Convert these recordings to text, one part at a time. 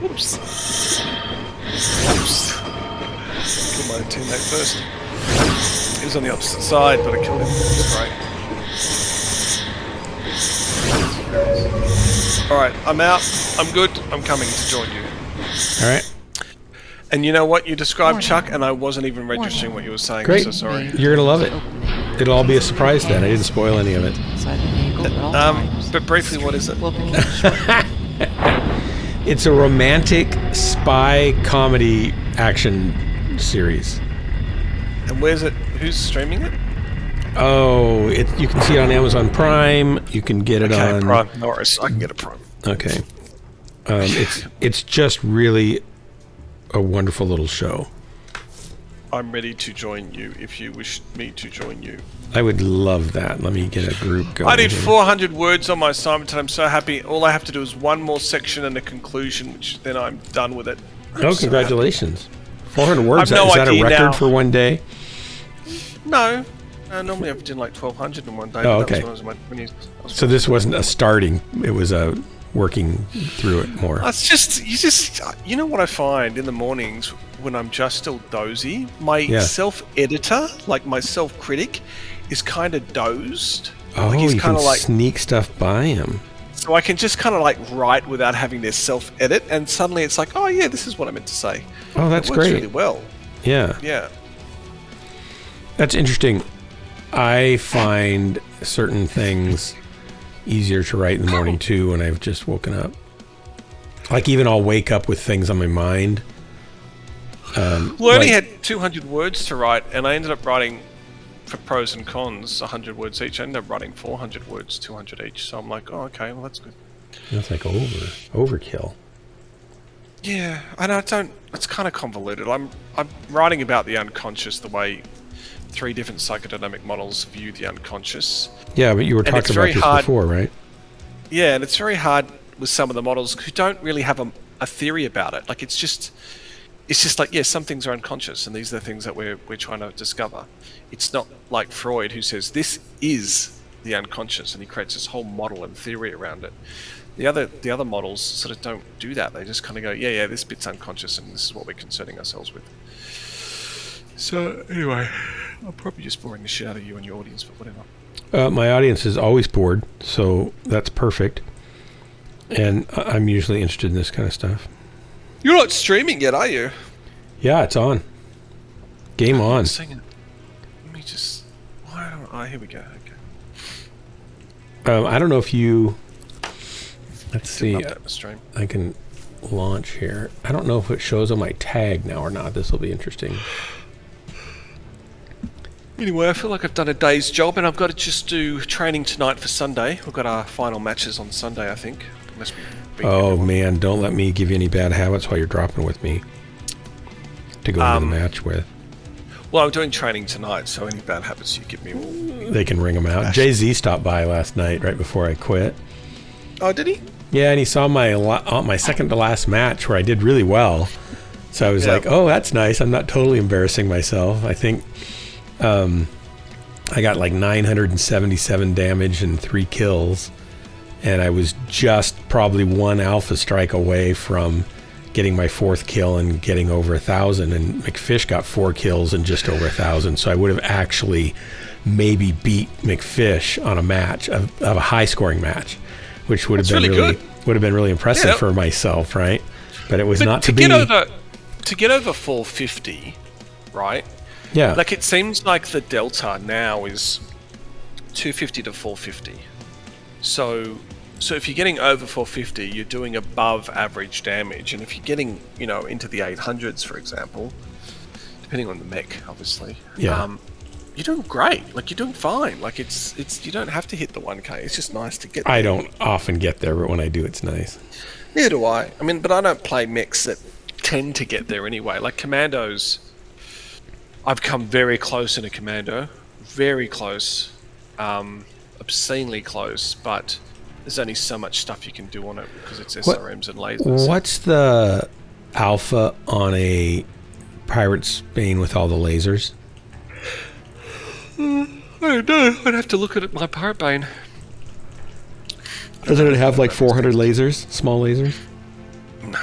Whoops. Whoops. Kill my teammate first. He was on the opposite side, but I killed him. It's great. Alright, I'm out. I'm good. I'm coming to join you. Alright. And you know what? You described Chuck, and I wasn't even registering what you were saying. Great. I'm so sorry. You're going to love it. It'll all be a surprise then. I didn't spoil any of it. But briefly, what is it? It's a romantic spy comedy action series. And where's it? Who's streaming it? Oh, you can see it on Amazon Prime. You can get it on Prime. No worries. I can get a Prime. Okay. It's just really a wonderful little show. I'm ready to join you if you wish me to join you. I would love that. Let me get a group going. I did 400 words on my assignment and I'm so happy. All I have to do is one more section and a conclusion, which then I'm done with it. Oh, congratulations. 400 words. I've no is that a idea record now. for one day? No. Normally I've done like 1,200 in one day. Oh, but that okay. was when I was in my 20s. So this wasn't a starting. It was a working through it more. It's just, you know what I find in the mornings when I'm just still dozy? My self-editor, like my self-critic, is kind of dozed. Oh, like he's you can like, sneak stuff by him. So I can just kind of like write without having to self-edit, and suddenly it's like, oh yeah, this is what I meant to say. Oh, that's it works great. really well. Yeah. Yeah. That's interesting. I find certain things easier to write in the morning too when I've just woken up. Like even I'll wake up with things on my mind. Well, I only had 200 words to write, and I ended up writing, for pros and cons, 100 words each. I ended up writing 400 words, 200 each. So I'm like, oh, okay, well, that's good. That's like overkill. Yeah, I know. It's kind of convoluted. I'm writing about the unconscious, the way 3 different psychodynamic models view the unconscious. Yeah, but you were talking about this before, right? Yeah, and it's very hard with some of the models who don't really have a theory about it. Like it's just like, yeah, some things are unconscious, and these are the things that we're trying to discover. It's not like Freud, who says this is the unconscious, and he creates this whole model and theory around it. The other models sort of don't do that. They just kind of go, yeah, this bit's unconscious, and this is what we're concerning ourselves with. So anyway, I'm probably just boring the shit out of you and your audience, but whatever. My audience is always bored, so that's perfect. And I'm usually interested in this kind of stuff. You're not streaming yet, are you? Yeah, it's on. Game on. Let me just... here we go. Okay. I don't know if you... Let's see. Stream. I can launch here. I don't know if it shows on my tag now or not. This will be interesting. Anyway, I feel like I've done a day's job, and I've got to just do training tonight for Sunday. We've got our final matches on Sunday, I think. Oh man, don't let me give you any bad habits while you're dropping with me to go into the match with. Well, I'm doing training tonight, so any bad habits you give me will... They can ring them out. Jay-Z stopped by last night right before I quit. Oh, did he? Yeah, and he saw my second to last match where I did really well. So I was like, oh, that's nice. I'm not totally embarrassing myself. I think I got like 977 damage and 3 kills. And I was just probably 1 alpha strike away from getting my 4th kill and getting over 1,000. And McFish got 4 kills and just over 1,000. So I would have actually maybe beat McFish on a match of a high scoring match, which would have been really impressive for myself, right? But it was not to be. To get over 450, right? Yeah. Like it seems like the delta now is 250 to 450. So if you're getting over 450, you're doing above average damage, and if you're getting, into the 800s, for example, depending on the mech, obviously, you're doing great. Like you're doing fine. Like it's you don't have to hit the 1K. It's just nice to get there. I don't often get there, but when I do, it's nice. Neither do I. I mean, but I don't play mechs that tend to get there anyway. Like commandos, I've come very close in a commando, very close, obscenely close, but there's only so much stuff you can do on it because it's SRMs and lasers. What's the alpha on a Pirate's Bane with all the lasers? I don't know. I'd have to look at my Pirate Bane. Doesn't it have like 400 lasers, small lasers? No,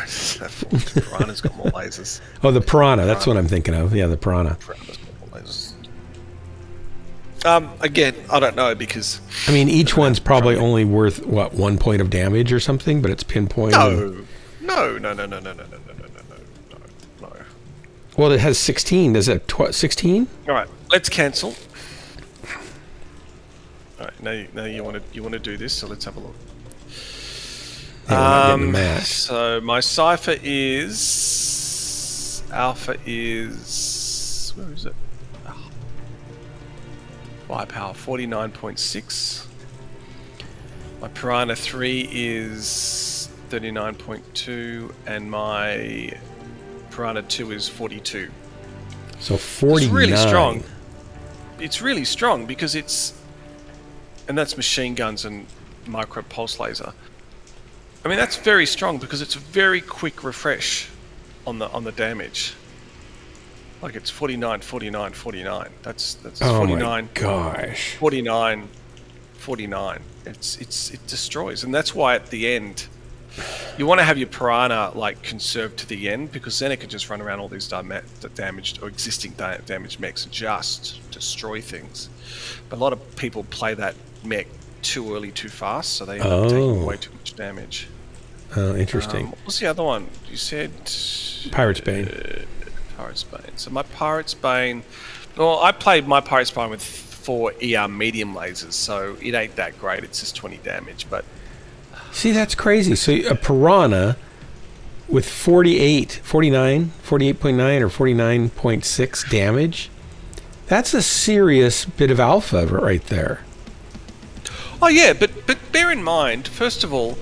Piranha's got more lasers. Oh, the Piranha. That's what I'm thinking of. Yeah, the Piranha. Piranha's got more lasers. Again, I don't know because... I mean, each one's probably only worth, what, 1 point of damage or something, but it's pinpoint. No. Well, it has 16. Does it 16? All right, let's cancel. All right, now you want to do this, so let's have a look. Yeah, we're not getting the match. So my cipher is... Alpha is... Where is it? Firepower 49.6. My Piranha 3 is 39.2, and my Piranha 2 is 42. So 49. It's really strong. It's really strong because it's... And that's machine guns and micro pulse laser. I mean, that's very strong because it's a very quick refresh on the damage. Like it's 49, 49, 49. That's oh 49. My gosh. 49, 49. It destroys, and that's why at the end you want to have your Piranha like conserved to the end, because then it can just run around all these damaged or existing damaged mechs and just destroy things. But a lot of people play that mech too early, too fast, so they end up taking way too much damage. Oh, interesting. What's the other one? You said Pirate's Bane. Pirate's Bane. So my Pirate's Bane... Well, I played my Pirate's Bane with 4 ER medium lasers, so it ain't that great. It's just 20 damage, but... See, that's crazy. So a Piranha with 48.9 or 49.6 damage, that's a serious bit of alpha right there. Oh, yeah, but bear in mind, first of all,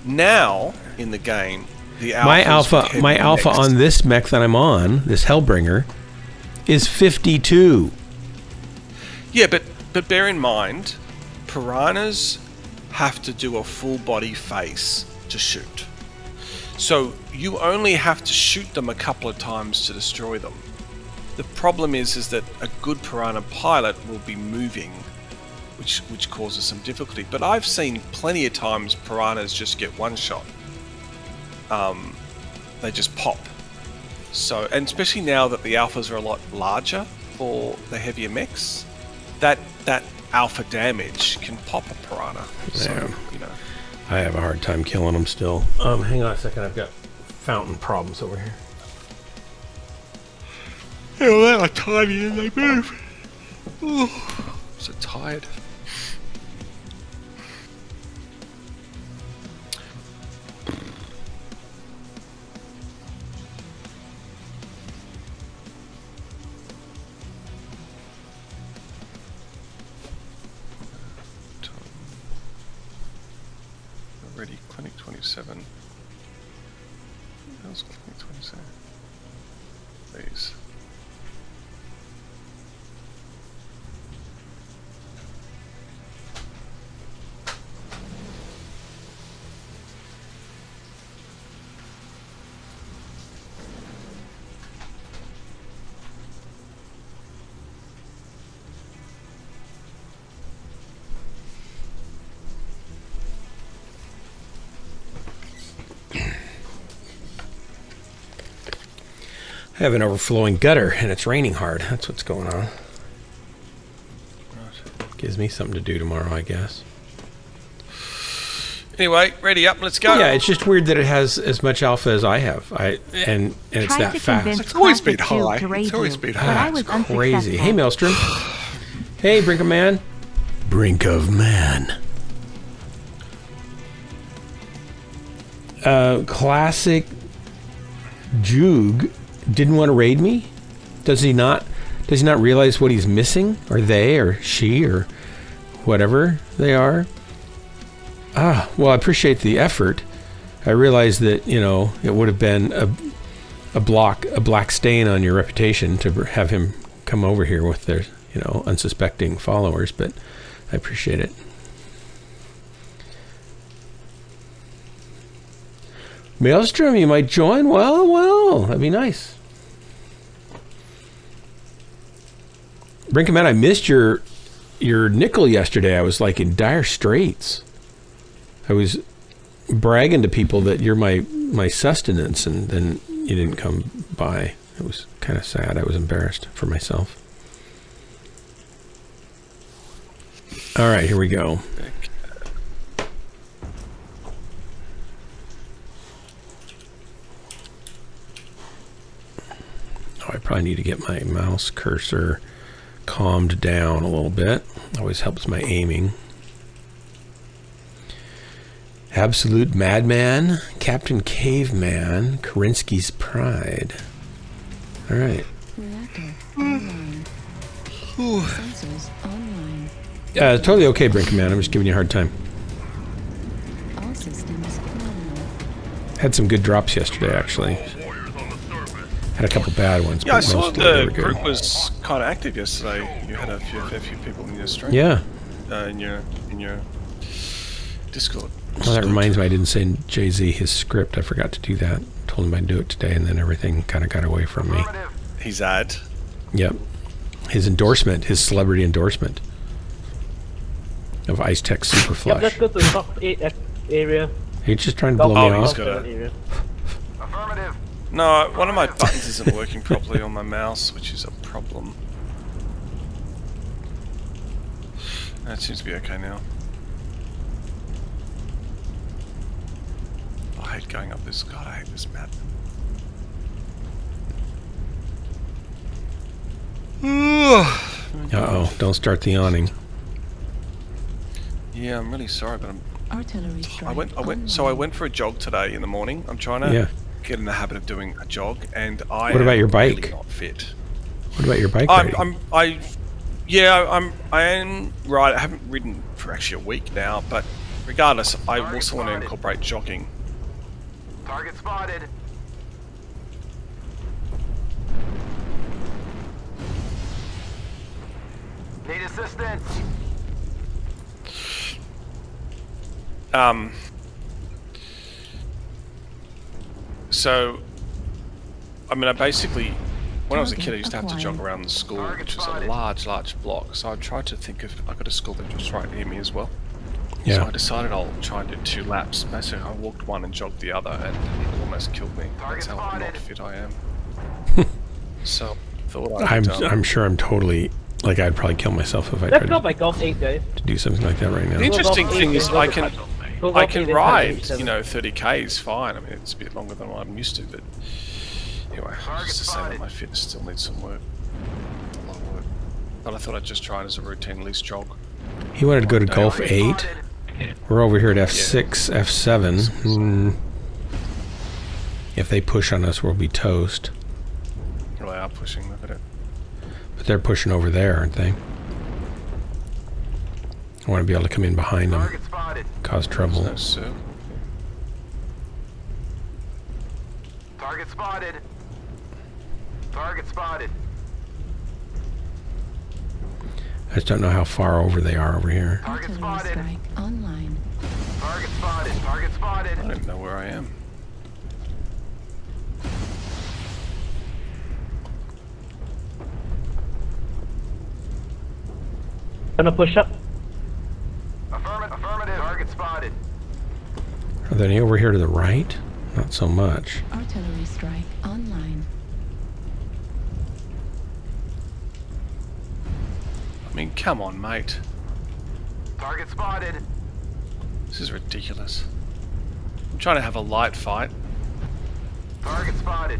now in the game... My alpha on this mech that I'm on, this Hellbringer, is 52. Yeah, but bear in mind, Piranhas have to do a full body face to shoot. So you only have to shoot them a couple of times to destroy them. The problem is that a good Piranha pilot will be moving, which causes some difficulty. But I've seen plenty of times Piranhas just get one shot. They just pop. So, and especially now that the alphas are a lot larger for the heavier mechs, that alpha damage can pop a Piranha. So, you know. I have a hard time killing them still. Hang on a second, I've got fountain problems over here. Oh, they're like tiny and they move. Oh, I'm so tired. Ready, Clinic 27. How's Clinic 27? Please. I have an overflowing gutter and it's raining hard. That's what's going on. Gives me something to do tomorrow, I guess. Anyway, ready up, let's go. Yeah, it's just weird that it has as much alpha as I have. And it's that fast. It's always been high. It's always been high. That's crazy. Hey, Maelstrom. Hey, Brink of Man. Brink of Man. Classic Joog didn't want to raid me? Does he not realize what he's missing? Or they or she or whatever they are? Well, I appreciate the effort. I realize that, it would have been a black stain on your reputation to have him come over here with their, unsuspecting followers, but I appreciate it. Maelstrom, you might join? Well, that'd be nice. Brinkman, I missed your nickel yesterday. I was like in dire straits. I was bragging to people that you're my sustenance, and then you didn't come by. It was kind of sad. I was embarrassed for myself. All right, here we go. Oh, I probably need to get my mouse cursor calmed down a little bit. Always helps my aiming. Absolute Madman, Captain Caveman, Karinsky's Pride. All right. Reactor online. Sensors online. Totally okay, Brink Man. I'm just giving you a hard time. All systems nominal. Had some good drops yesterday, actually. Had a couple bad ones. Yeah, I but saw most of them the were good. group was kind of active yesterday. You had a fair few people in your stream. Yeah. In your Discord. Well, that reminds me, I didn't send Jay-Z his script. I forgot to do that. Told him I'd do it today, and then everything kind of got away from me. His ad. Yep. His endorsement, his celebrity endorsement of Ice Tech Super Yep, Flush. let's go to the top 8 area. You're just trying to blow me he's off? got a- area. No, one of my buttons isn't working properly on my mouse, which is a problem. That seems to be okay now. I hate going up this. God, I hate this map. Uh-oh, don't start the awning. Yeah, I'm really sorry, but Artillery strike. I went for a jog today in the morning. I'm trying to get in the habit of doing a jog, and I What about your am bike? really not fit. What about your bike riding? I am right. I haven't ridden for actually a week now, but regardless, I also want to incorporate jogging. Target spotted. Need assistance. So, I mean, I basically, when I was a kid, I used to have to jog around the school, which was a large block. So I tried to think of, I got a school that was right near me as well. Yeah. So I decided I'll try and do 2 laps. Basically, I walked one and jogged the other, and it almost killed me. That's how not fit I am. So, thought I'm sure I'm totally, like, I'd probably kill myself if I Let's tried go by golf 8, guys. to do something like that right The now. interesting thing is I can ride, 30 you know, 30k is fine. I mean, it's a bit longer than what I'm used to, but anyway, just to say that my fitness still needs some work. A lot of work. But I thought I'd just try it as a routine, at least jog. He wanted to go to Gulf 8. We're over here at F6, F7. If they push on us, we'll be toast. Well, they are pushing, look at it. But they're pushing over there, aren't they? I want to be able to come in behind them, Target spotted. cause trouble. No, sir. Target spotted. Target spotted. I just don't know how far over they are over here. Target Artillery spotted. strike online. Target spotted. Target spotted. I don't even know where I am. Gonna push up. Affirmative. Target spotted. Are they any over here to the right? Not so much. Artillery strike online. I mean, come on, mate. Target spotted. This is ridiculous. I'm trying to have a light fight. Target spotted.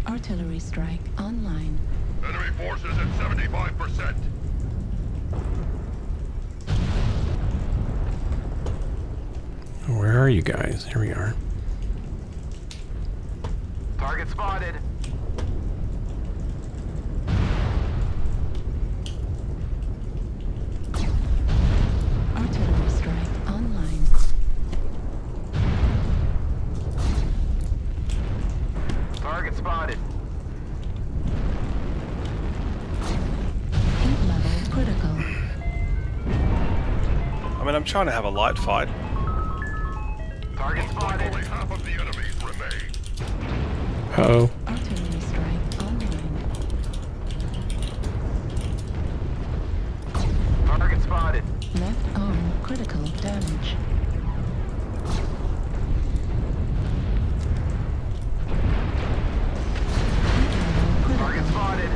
Artillery strike online. Enemy forces at 75%. Where are you guys? Here we are. Target spotted. Artillery strike online. Target spotted. Heat level critical. I mean, I'm trying to have a light fight. Target spotted. Only half of the enemies remain. Uh-oh. Artillery strike online. Left arm critical damage. Target spotted.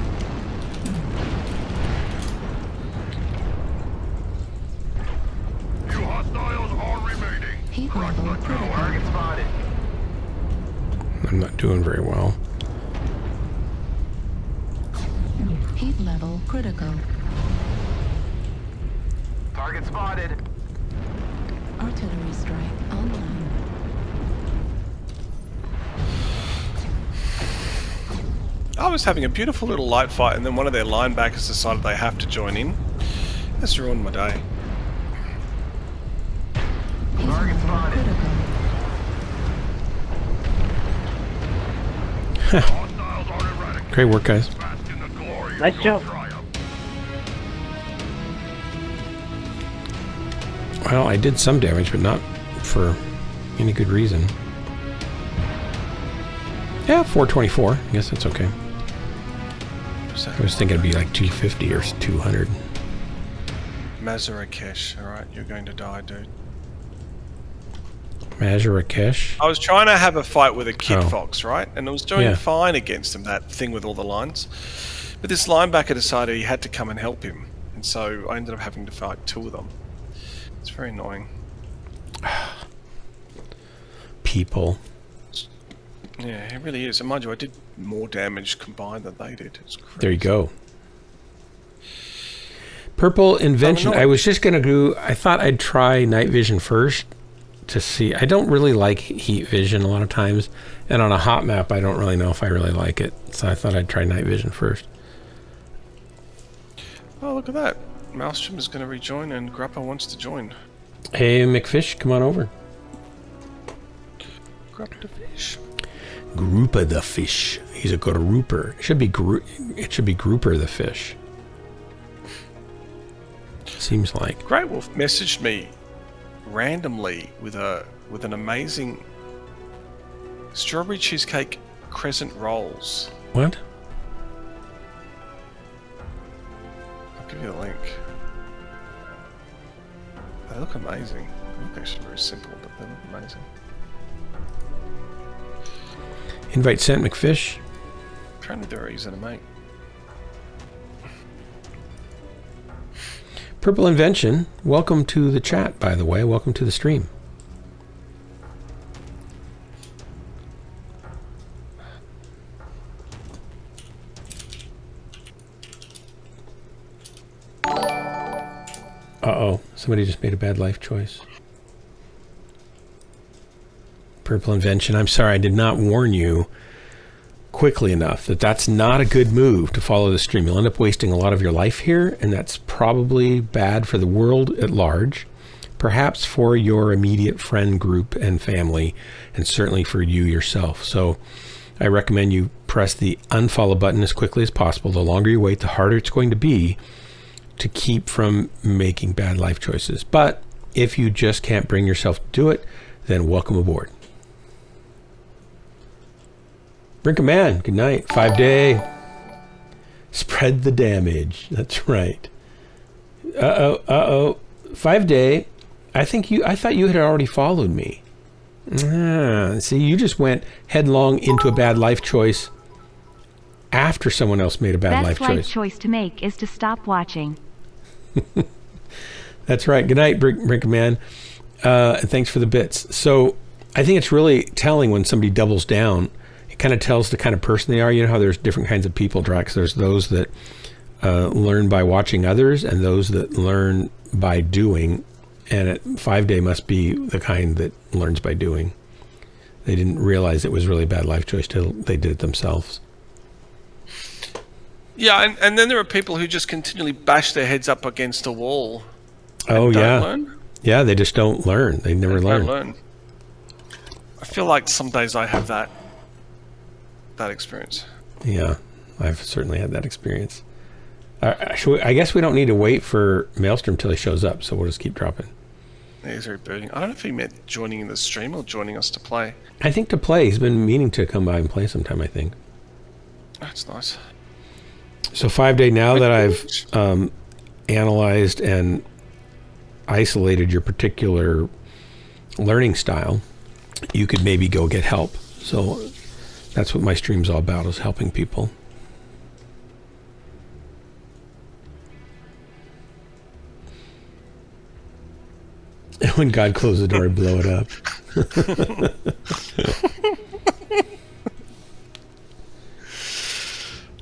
Few hostiles are remaining. Heat Crush level the critical. tower. Target spotted. I'm not doing very well. Heat level critical. Target spotted. Artillery strike online. I was having a beautiful little light fight, and then one of their linebackers decided they have to join in. That's ruined my day. Heat Target level spotted. critical. Hostiles are eradicated. Great work, guys. Bask in the glory of Nice your job. triumph. Well, I did some damage, but not for any good reason. Yeah, 424. I guess that's okay. I was thinking it'd be like 250 or 200. Mazarakesh, alright, you're going to die, dude. Mazarakesh. I was trying to have a fight with a kid Oh. fox, right? And it was doing Yeah. fine against him, that thing with all the lines. But this linebacker decided he had to come and help him. And so I ended up having to fight two of them. It's very annoying. People. Yeah, it really is. And mind you, I did more damage combined than they did. It's crazy. There you go. Purple Invention. no. I was just going to do... I thought I'd try night vision first to see. I don't really like heat vision a lot of times. And on a hot map, I don't really know if I really like it. So I thought I'd try night vision first. Oh, look at that. Maelstrom is going to rejoin and Grappa wants to join. Hey, McFish, come on over. Grappa the fish. Groupa the fish. He's a grouper. It should be Grouper the fish. Seems like. Great Wolf messaged me randomly with an amazing strawberry cheesecake crescent rolls. What? I'll give you the link. They look amazing. They look actually very simple, but they look amazing. Invite sent, McFish. Apparently they're easy to make. Purple Invention. Welcome to the chat, by the way. Welcome to the stream. Uh-oh. Somebody just made a bad life choice. Purple Invention. I'm sorry, I did not warn you quickly enough that that's not a good move to follow the stream. You'll end up wasting a lot of your life here, and that's probably bad for the world at large, perhaps for your immediate friend group and family, and certainly for you yourself. So I recommend you press the unfollow button as quickly as possible. The longer you wait, the harder it's going to be to keep from making bad life choices. But if you just can't bring yourself to do it, then welcome aboard. Brink of Man, good night. 5-day. Spread the damage. That's right. Uh-oh. 5-day. I thought you had already followed me. See, you just went headlong into a bad life choice after someone else made a bad life Best life choice. choice to make is to stop watching. That's right. Good night, Brink of Man. And thanks for the bits. So I think it's really telling when somebody doubles down. It kind of tells the kind of person they are. You know how there's different kinds of people, Drax. There's those that learn by watching others and those that learn by doing. And 5-day must be the kind that learns by doing. They didn't realize it was really a bad life choice till they did it themselves. Yeah, and then there are people who just continually bash their heads up against a wall. Oh, Don't yeah. learn. Yeah, they just don't learn. They never Don't learn. learn. I feel like some days I have that experience. Yeah, I've certainly had that experience. I guess we don't need to wait for Maelstrom till he shows up, so we'll just keep dropping. Yeah, he's rebooting. I don't know if he meant joining in the stream or joining us to play. I think to play. He's been meaning to come by and play sometime, I think. That's nice. So 5-day, now that I've analyzed and isolated your particular learning style, you could maybe go get help. So that's what my stream's all about, is helping people. And when God closes the door, I blow it up.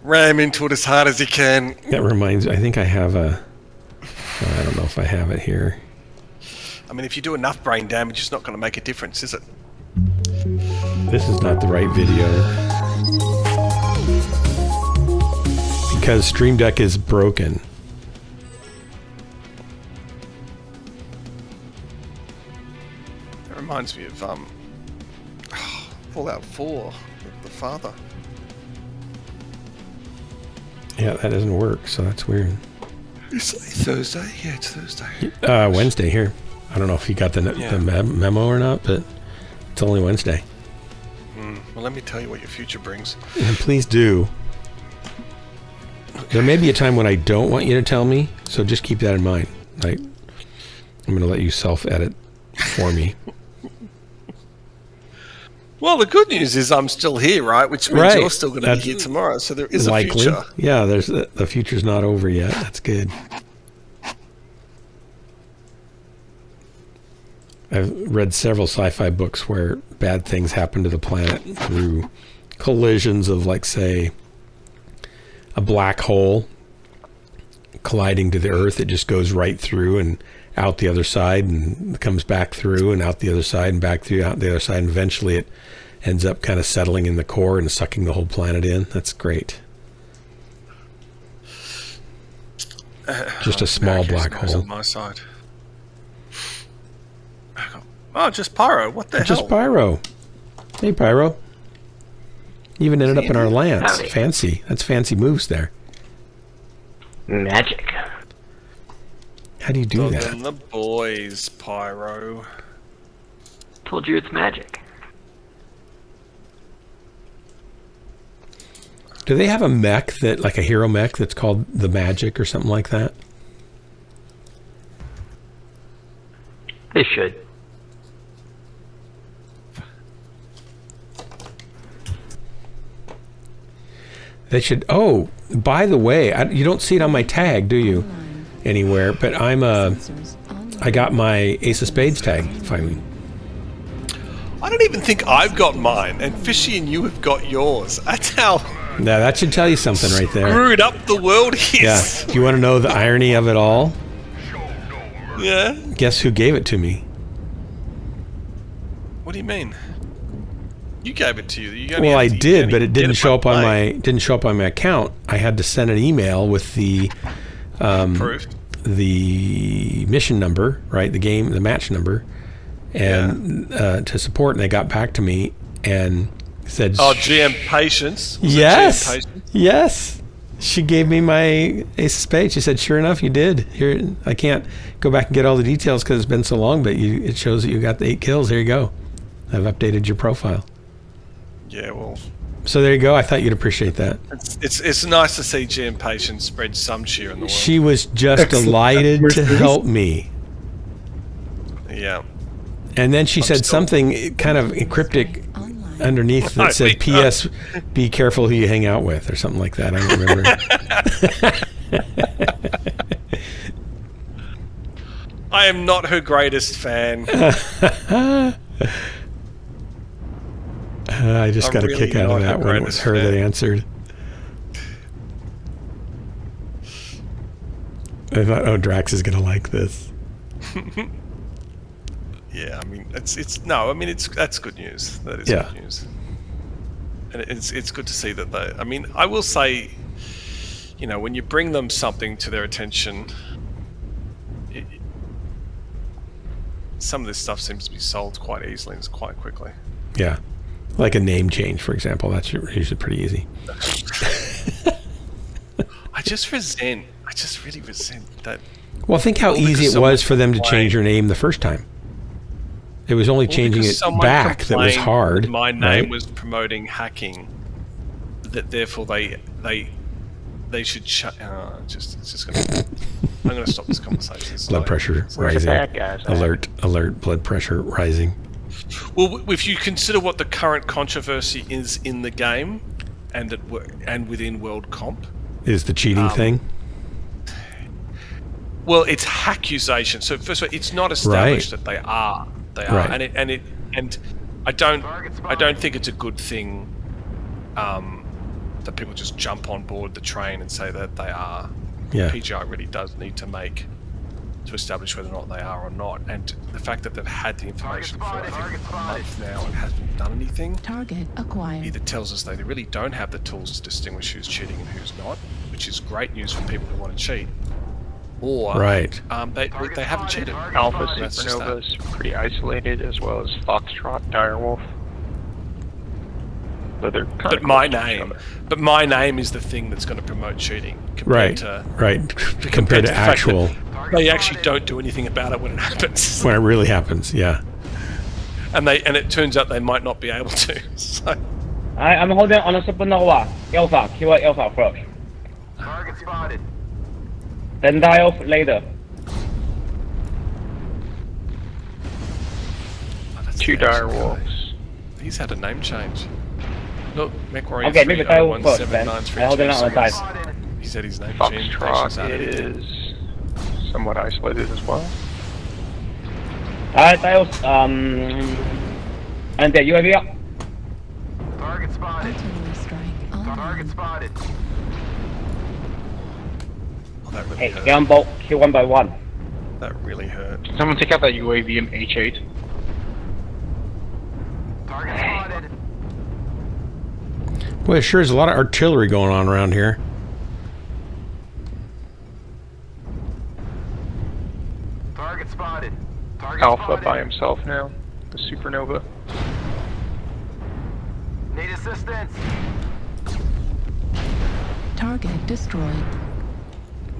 Ram into it as hard as you can. That reminds me, I think I have I don't know if I have it here. I mean, if you do enough brain damage, it's not going to make a difference, is it? This is not the right video. Because Stream Deck is broken. It reminds me of Fallout 4, the father. Yeah, that doesn't work, so that's weird. It's Thursday? Yeah, it's Thursday. Wednesday here. I don't know if you got the memo or not, but it's only Wednesday. Well, let me tell you what your future brings. And please do. There may be a time when I don't want you to tell me, so just keep that in mind. Like, I'm going to let you self-edit for me. Well, the good news is I'm still here, right? Which means Right. you're still going to be here tomorrow, so there is Likely. a future. Yeah, there's the future's not over yet. That's good. I've read several sci-fi books where bad things happen to the planet through collisions of, like, say, a black hole colliding to the Earth. It just goes right through and out the other side and comes back through and out the other side and back through out the other side. And eventually it ends up kind of settling in the core and sucking the whole planet in. That's great. Just a small black hole. On my side. Oh, just Pyro. What the hell? Just Pyro. Hey, Pyro. Even ended up in our lance. Howdy. Fancy. That's fancy moves there. Magic. How do you do Dog that? and the boys, Pyro. Told you it's magic. Do they have a mech that, like a hero mech, that's called the Magic or something like that? They should. They should. Oh, by the way, you don't see it on my tag, do you? Anywhere, but I got my Ace of Spades tag finally. I don't even think I've got mine, and Fishy and you have got yours. That's how Now that should tell you something right there. screwed up the world Yeah. is. Do you want to know the irony of it all? Yeah? Guess who gave it to me? What do you mean? You gave it to you. You only Well, I have to- you did, only but it get didn't show up by on plane. my account. I had to send an email with the Proof. the mission number, right? The match number, and to support. And they got back to me and said, Oh, GM Patience. Was it yes, GM Patience? yes. She gave me my Ace of Spades. She said, "Sure enough, you did. Here, I can't go back and get all the details because it's been so long, but it shows that you got the 8 kills. Here you go. I've updated your profile." Yeah, well, So there you go. I thought you'd appreciate that. it's nice to see GM Patience spread some cheer in the world. She was just delighted to help me. Yeah. And then she said still- something kind of cryptic Online. underneath that said, Wait, "P.S. Be careful who you hang out with," or something like that. I don't remember. I am not her greatest fan. I just I'm got a really kick out of not that her when it was greatest her that fan. answered. I thought, oh, Drax is going to like this. Yeah, I mean, that's good news. That is Yeah. good news. And it's good to see that they. I mean, I will say, you know, when you bring them something to their attention, some of this stuff seems to be solved quite easily and quite quickly. Yeah. Like a name change, for example. That's usually pretty easy. I just really resent that. Well, think how Well, easy because it was someone for them to complained. change your name the first time. It was only changing Because it someone back that was complained hard. that my name right? was promoting hacking. That therefore they should shut. It's just gonna. I'm going to stop this conversation. It's Blood like- pressure Where's the rising. bad guys at? Alert, blood pressure rising. Well, if you consider what the current controversy is in the game, and within World Comp, Is the cheating thing? well, it's accusation. So first of all, it's not established that they are. They are, Right. and I don't think it's a good thing that people just jump on board the train and say that they are. Yeah. PGI really does need to establish whether or not they are or not, and the fact that they've had the information for I think a month now and hasn't done anything Target acquired. either tells us they really don't have the tools to distinguish who's cheating and who's not, which is great news for people who want to cheat, or Right. They haven't cheated. Alpha That's just Supernova is pretty isolated, as well as Foxtrot, Direwolf. But they're kind But my name is the thing that's going to promote cheating compared Right. to Right. Compared to the fact actual, that they actually don't do anything about it when it happens, when it really happens. Yeah. and it turns out they might not be able to. So I'm holding on a Supernova. Alpha, kill Alpha first. Target spotted. Then die off later. that's Two the actual Direwolves. guy. He's had a name change. Look, Mechwarrior Okay, maybe die off first then. 3017932. I hold it on the side. He said his name changed. Foxtrot is somewhat isolated as well. Alright, die off, and the UAV up. Target spotted. Artillery strike Target online. spotted. Oh, that really Hey, hurt. get on boat, kill one by one. That really hurt. Someone take out that UAV in H8. Target spotted. Boy, there sure is a lot of artillery going on around here. Target spotted. Target Alpha spotted. by himself now. The Supernova. Need assistance. Target destroyed.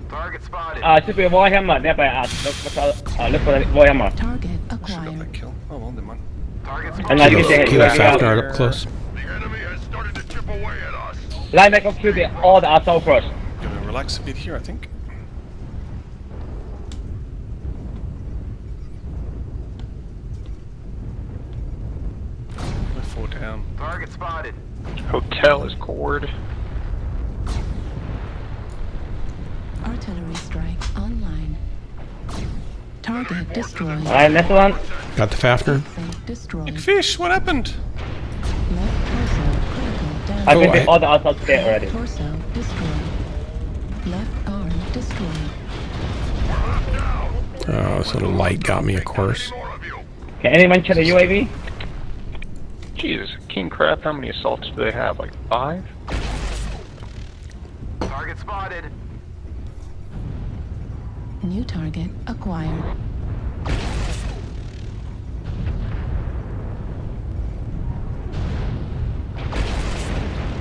Target spotted. Should be a Warhammer nearby us. Look for the Warhammer. Target Should have got acquired. that kill. Oh well, never mind. Target And spotted. now you can say Kilo hey, Fafnir up close. The enemy has started to chip away at us. Linebacker kill all the assault first. Gonna relax a bit here, I think. We're 4 down. Target spotted. Hotel is cored. Artillery strike online. Target destroyed. Alright, next one. Got the Fafnir? Safe destroyed. Fish, what happened? Left torso critical damage. I Oh, finished all the assaults there already. Torso destroyed. Left arm destroyed. Oh, so the light got me, of course. More of you. Can anyone check the UAV? Jesus, king crap, how many assaults do they have? Like 5? Target spotted. New target acquired.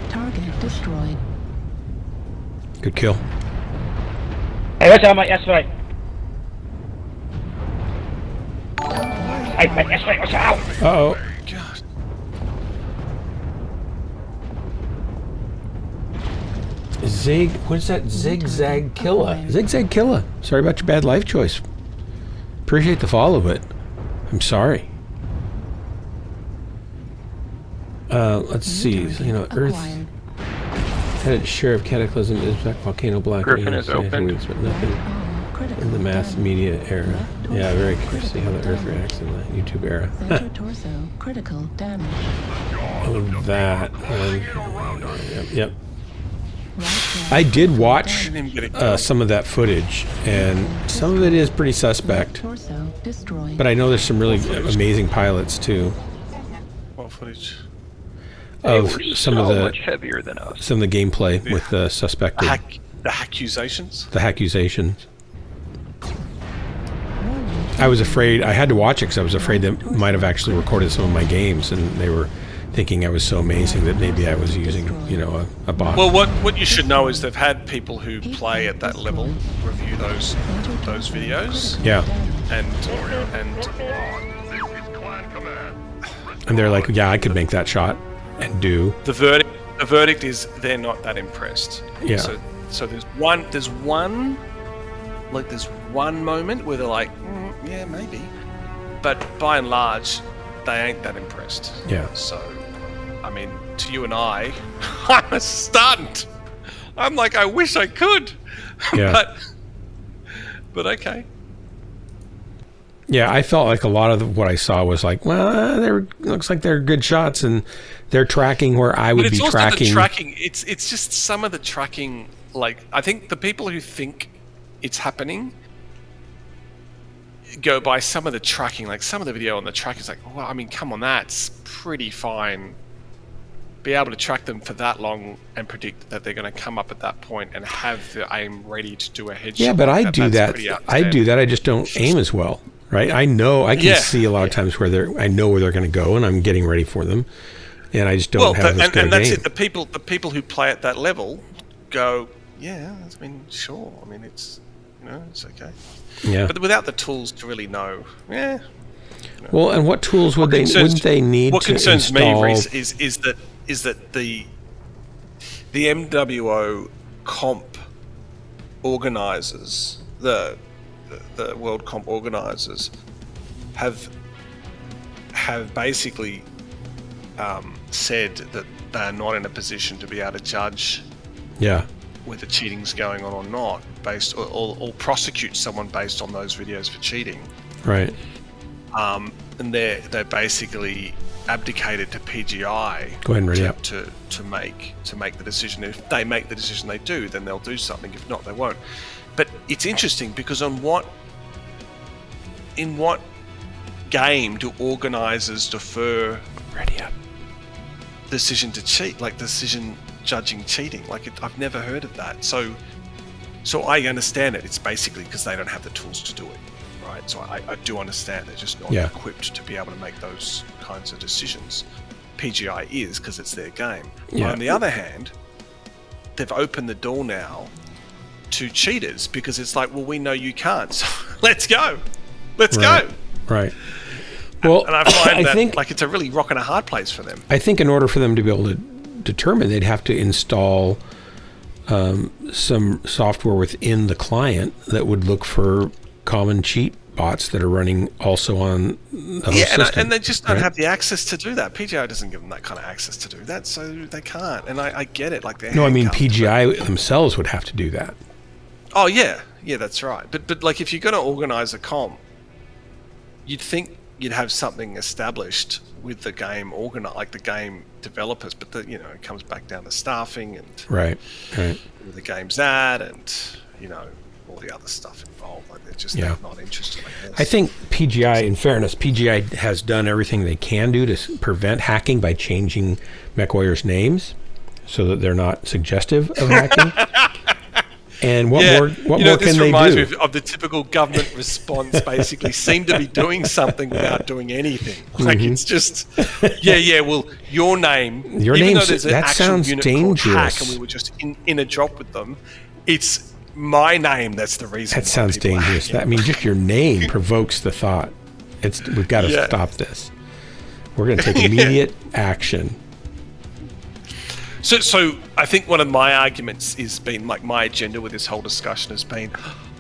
Target destroyed. Good kill. Hey, watch out, my S-right. Hey, my S-right, watch out! Uh-oh. God. Zig, what's that? Zigzag Killa. Zigzag Killa. Sorry about your bad life choice. Appreciate the follow, but I'm sorry. Let's see. You know, Earth Acquired. headed Sheriff Cataclysm is back volcano black. Griffin is Anything open. weeks, but nothing Arm critical in the mass damage. media era. Yeah, very curious to see how the Earth reacts in the YouTube era. Center torso critical damage. Oh, that. Yep. Right I did watch Didn't even get a kill. some of that footage, and some of it is pretty suspect. torso destroyed. But I know there's some really amazing pilots too What footage? They of were some so of the much heavier than us. some of the gameplay with the suspected, The accusations? the accusations. I was afraid. I had to watch it because I was afraid that might have actually recorded some of my games, and they were thinking I was so amazing that maybe I was using, you know, a bot. Well, what you should know is they've had people who play at that level review those videos, Yeah, and This is Clan Command. and they're like, yeah, I could make that shot and do. the verdict is they're not that impressed. Yeah. So there's one like there's one moment where they're like, yeah, maybe. But by and large, they ain't that impressed. Yeah. So, I mean, to you and I, I'm stunned. I'm like, I wish I could. Yeah. but okay. Yeah, I felt like a lot of what I saw was like, well, looks like they're good shots, and they're tracking where I would but it's be also tracking. The tracking. It's just some of the tracking. Like, I think the people who think it's happening go by some of the tracking. Like, some of the video on the track is like, well, I mean, come on, that's pretty fine. Be able to track them for that long and predict that they're going to come up at that point and have the aim ready to do a headshot. Yeah, but I do that. I do that. I just don't aim as well, right? I know I can see a lot of times where I know where they're going to go, and I'm getting ready for them, and I just don't have as good and a that's game. it. The people who play at that level go, yeah, I mean, sure. I mean, it's it's okay. Yeah. But without the tools to really know, yeah. Well, and what tools wouldn't they need to install? What concerns me, Reese, is that the MWO comp organisers, the World Comp organisers, have basically said that they are not in a position to be able to judge whether cheating's going on or not, based or prosecute someone based on those videos for cheating. Right. And they basically abdicated to PGI Go ahead and read it up. to make the decision. If they make the decision they do, then they'll do something. If not, they won't. But it's interesting because in what game do organisers defer decision to cheat, like decision judging cheating? Like, I've never heard of that. So I understand it. It's basically because they don't have the tools to do it. Right, so I do understand they're just not equipped to be able to make those kinds of decisions. PGI is, because it's their game. Yeah. On the other hand, they've opened the door now to cheaters because it's like, well, we know you can't, so let's go. Let's go. Right. Well, and I find I think like it's a really rock and a hard place for them. I think in order for them to be able to determine, they'd have to install some software within the client that would look for common cheat bots that are running also on the host system. And they just don't have the access to do that. PGI doesn't give them that kind of access to do that, so they can't. And I get it. Like, no, I mean PGI themselves would have to do that. Oh yeah, that's right. But like, if you're going to organize a comp, you'd think you'd have something established with the game like the game developers. But it comes back down to staffing and right. where the game's at, and all the other stuff involved. Like, they're just not interested. I think PGI, in fairness, PGI has done everything they can do to prevent hacking by changing Mechwarrior's names so that they're not suggestive of hacking. And what more can they do? This reminds me of the typical government response, basically. Seem to be doing something without doing anything. Like, it's just, well, your name, even though there's an that actual sounds unit dangerous. called hack, and we were just in a drop with them, it's my name that's the reason. That sounds dangerous. I mean, just your name provokes the thought. We've got to stop this. We're going to take immediate action. So I think one of my arguments has been, like, my agenda with this whole discussion has been,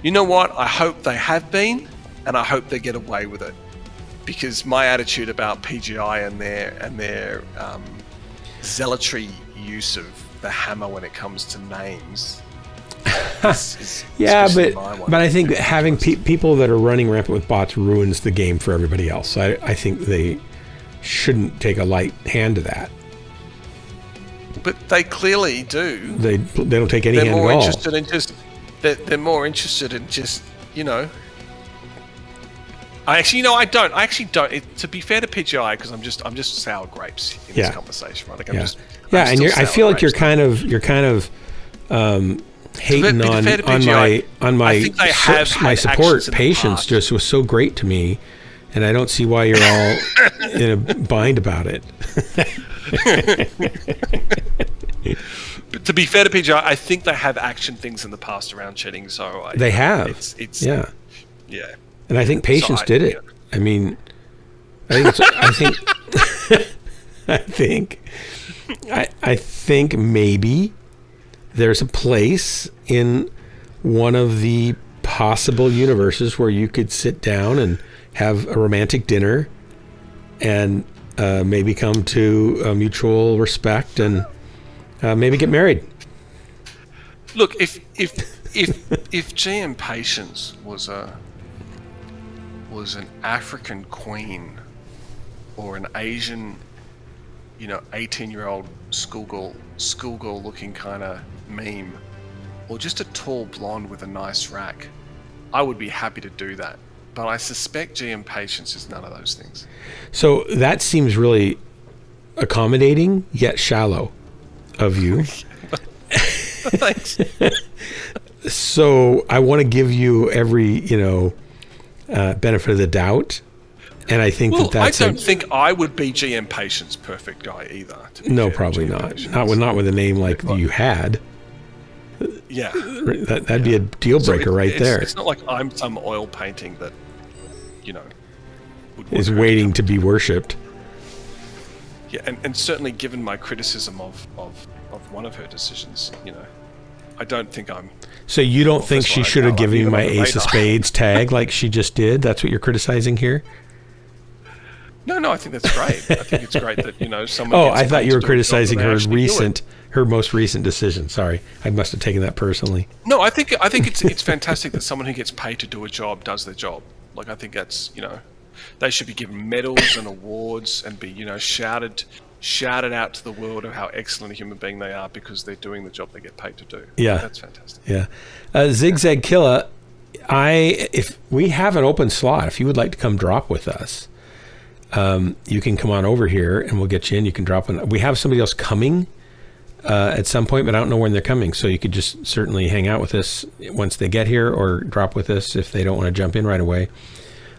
you know what? I hope they have been, and I hope they get away with it, because my attitude about PGI and their zealotry use of the hammer when it comes to names. But I think having people that are running rampant with bots ruins the game for everybody else. I think they shouldn't take a light hand to that. But they clearly do. They don't take any hand at all. They're more interested in just I actually don't. To be fair to PGI, because I'm just sour grapes in this conversation, right? Like, I feel like you're kind of hating on my support. Patience just was so great to me, and I don't see why you're all in a bind about it. But to be fair to PGI, I think they have actioned things in the past around cheating. So they have. Yeah. And I think Patience did it. I mean, I think maybe there's a place in one of the possible universes where you could sit down and have a romantic dinner and maybe come to a mutual respect and maybe get married. Look, if GM Patience was an African queen or an Asian, 18-year-old schoolgirl looking kind of meme, or just a tall blonde with a nice rack, I would be happy to do that. But I suspect GM Patience is none of those things. So that seems really accommodating yet shallow of you. Thanks. So I want to give you every, benefit of the doubt. And I think that's I don't think I would be GM Patience perfect guy either. No, probably not. Not with a name like you had. Yeah. That'd be a deal breaker there. It's not like I'm some oil painting that, is waiting to be worshipped. Yeah, and certainly given my criticism of one of her decisions, I don't think I'm... So you don't think she should have given me my Ace of Spades tag like she just did? That's what you're criticizing here? No, I think that's great. I think it's great that, someone... Oh, I thought you were criticizing her most recent decision. Sorry, I must have taken that personally. No, I think it's fantastic that someone who gets paid to do a job does their job. Like, I think that's, they should be given medals and awards and be, shouted out to the world of how excellent a human being they are because they're doing the job they get paid to do. Yeah. That's fantastic. Yeah. Zigzag Killer, if we have an open slot, if you would like to come drop with us, you can come on over here and we'll get you in. You can drop in. We have somebody else coming at some point, but I don't know when they're coming. So you could just certainly hang out with us once they get here or drop with us if they don't want to jump in right away.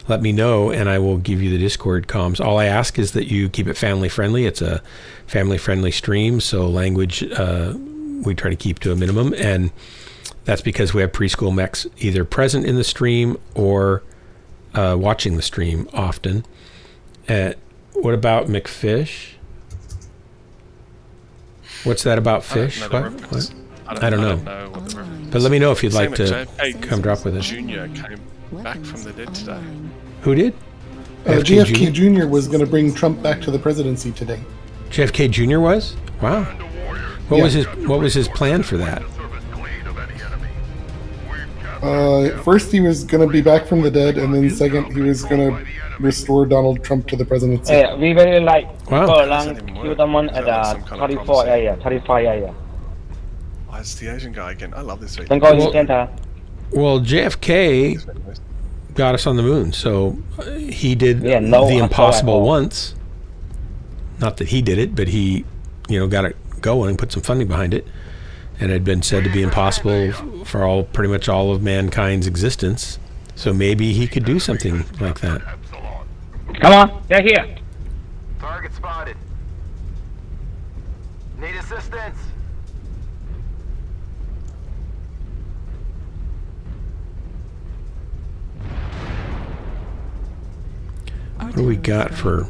Let me know and I will give you the Discord comms. All I ask is that you keep it family friendly. It's a family friendly stream, so language we try to keep to a minimum, and that's because we have preschool mechs either present in the stream or watching the stream often. What about McFish? What's that about fish? What? I don't know. What the reference is. But let me know if you'd like to JFK come drop with us. Junior came back from the dead today. Who did? JFK Jr. was going to bring Trump back to the presidency today. JFK Jr. was? Wow. What was his plan for that? First, he was going to be back from the dead, and then second, he was going to restore Donald Trump to the presidency. We very like Wow. kill someone at the 34 area, 35 area. Oh, it's the Asian guy again. I love this video. Don't go in the center. Well, JFK got us on the moon, so he did the impossible once. Not that he did it, but he, got it going and put some funding behind it. And it had been said to be impossible for pretty much all of mankind's existence. So maybe he could do something like that. Come on, they're here. Target spotted. Need assistance. What do we got for...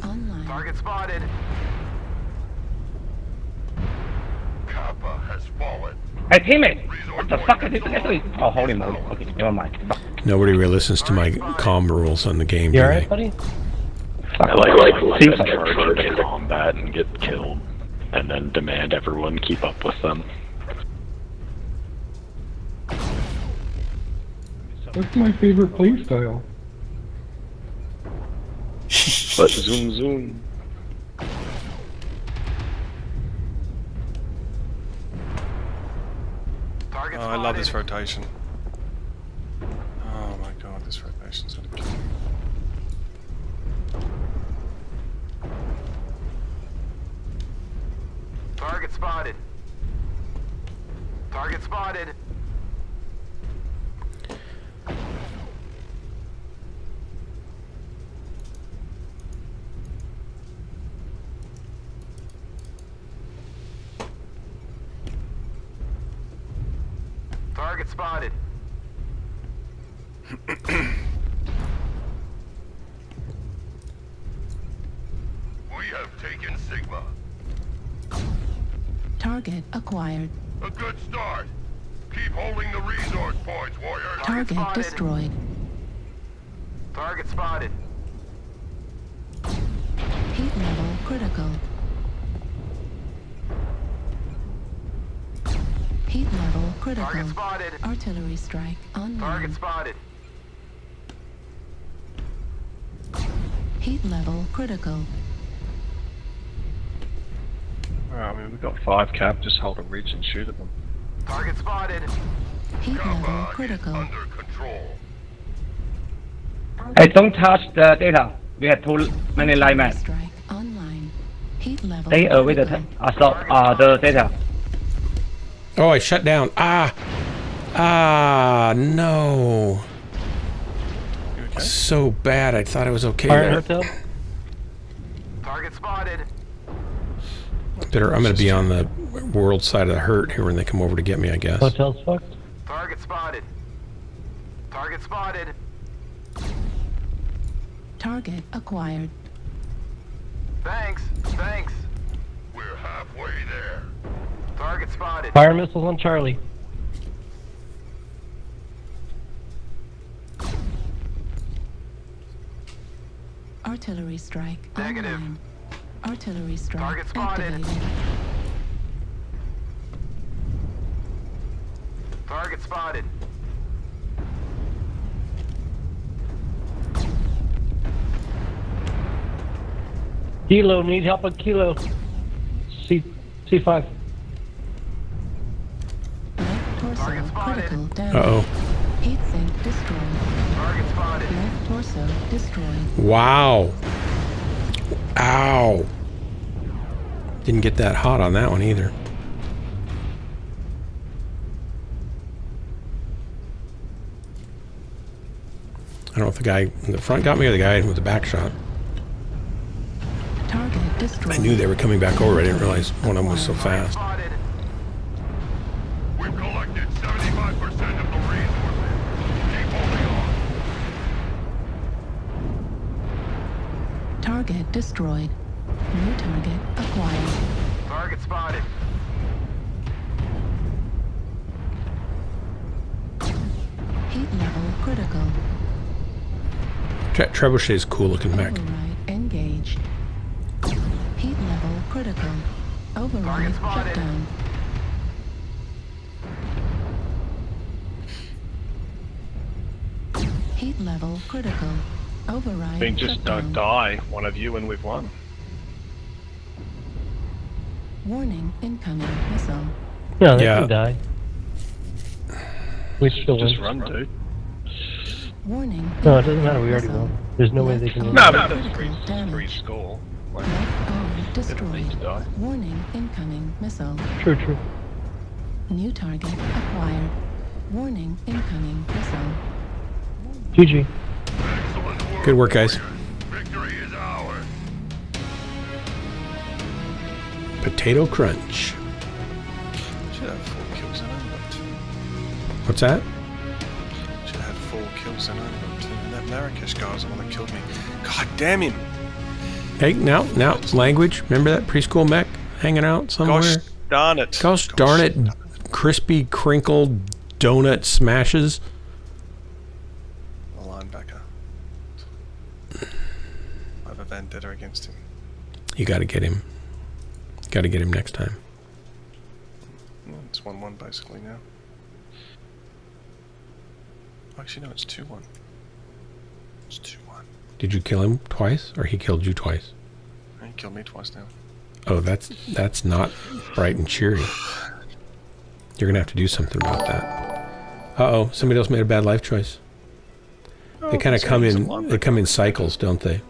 Target spotted. Kappa has fallen. Hey, teammate! What the fuck is it? Oh, holy moly. Okay, never mind. Fuck. Nobody really listens to my comm rules on the game, You do alright, they? buddy? I like seems them like charge into combat and get killed, and then demand everyone keep up with them. That's my favorite playstyle. But zoom zoom. Target Oh, I love this spotted. rotation. Oh my god, this rotation's gonna kill me. Target spotted. Target spotted. Target spotted. We have taken Sigma. Target acquired. A good start. Keep holding the resource points, warriors. Target destroyed. Target spotted. Heat level critical. Heat level critical. Target spotted. Artillery strike online. Target spotted. Heat level critical. Alright, I mean, we've got 5 cap, just hold a ridge and shoot at them. Target spotted. Heat level Kappa is critical. under control. Hey, don't touch the data. We have too many linemen. Strike online. Heat level Stay away the critical. stop the data. Oh, I shut down. No. You okay? So bad. I thought I was okay Fire there. hotel. Target spotted. I'm gonna be on the world side of the hurt here when they come over to get me, I guess. Hotel's fucked. Target spotted. Target spotted. Target acquired. Thanks. Thanks. We're halfway there. Target spotted. Fire missiles on Charlie. Artillery strike Negative. online. Artillery strike Target spotted. activated. Target spotted. Kilo, need help at Kilo. C5. Left torso Target spotted. critical damage. Uh-oh. Heat sink destroyed. Target spotted. Left torso destroyed. Wow. Ow. Didn't get that hot on that one either. I don't know if the guy in the front got me or the guy with the back shot. Target destroyed. I knew they were coming back over. I didn't realize one of them was so fast. Spotted. We've collected 75% of the resources. Keep holding on. Target destroyed. New target acquired. Target spotted. Heat level critical. Trebuchet's cool looking mech. Override engaged. Heat level critical. Override Target spotted. shutdown. Heat level critical. Override I mean, just shutdown. don't die, one of you, and we've won. Warning incoming missile. Yeah, they Yeah. can die. We still Just win. run, dude. Warning. No, it doesn't matter. We already missile. won. There's no way they can win. No, but Critical that's free damage. score. Like, Left arm they don't need destroyed. to die. Warning incoming missile. True. New target acquired. Warning incoming missile. GG. Excellent work. Good work, guys. Victory is ours. Potato crunch. Should have 4 kills and only got 2. What's that? Should have had 4 kills and only got 2. And that Marrakesh guy was the one that killed me. God damn him! Hey, now, language. Remember that preschool mech hanging out somewhere? Gosh darn it! Gosh darn it. Crispy, crinkled donut smashes. A linebacker. I have a vendetta against him. You got to get him. Got to get him next time. Well, it's 1-1 basically now. Actually, no, it's 2-1. It's 2-1. Did you kill him twice, or he killed you twice? He killed me twice now. Oh, that's not bright and cheery. You're gonna have to do something about that. Uh-oh, somebody else made a bad life choice. They kind of come in. They come in cycles, don't they?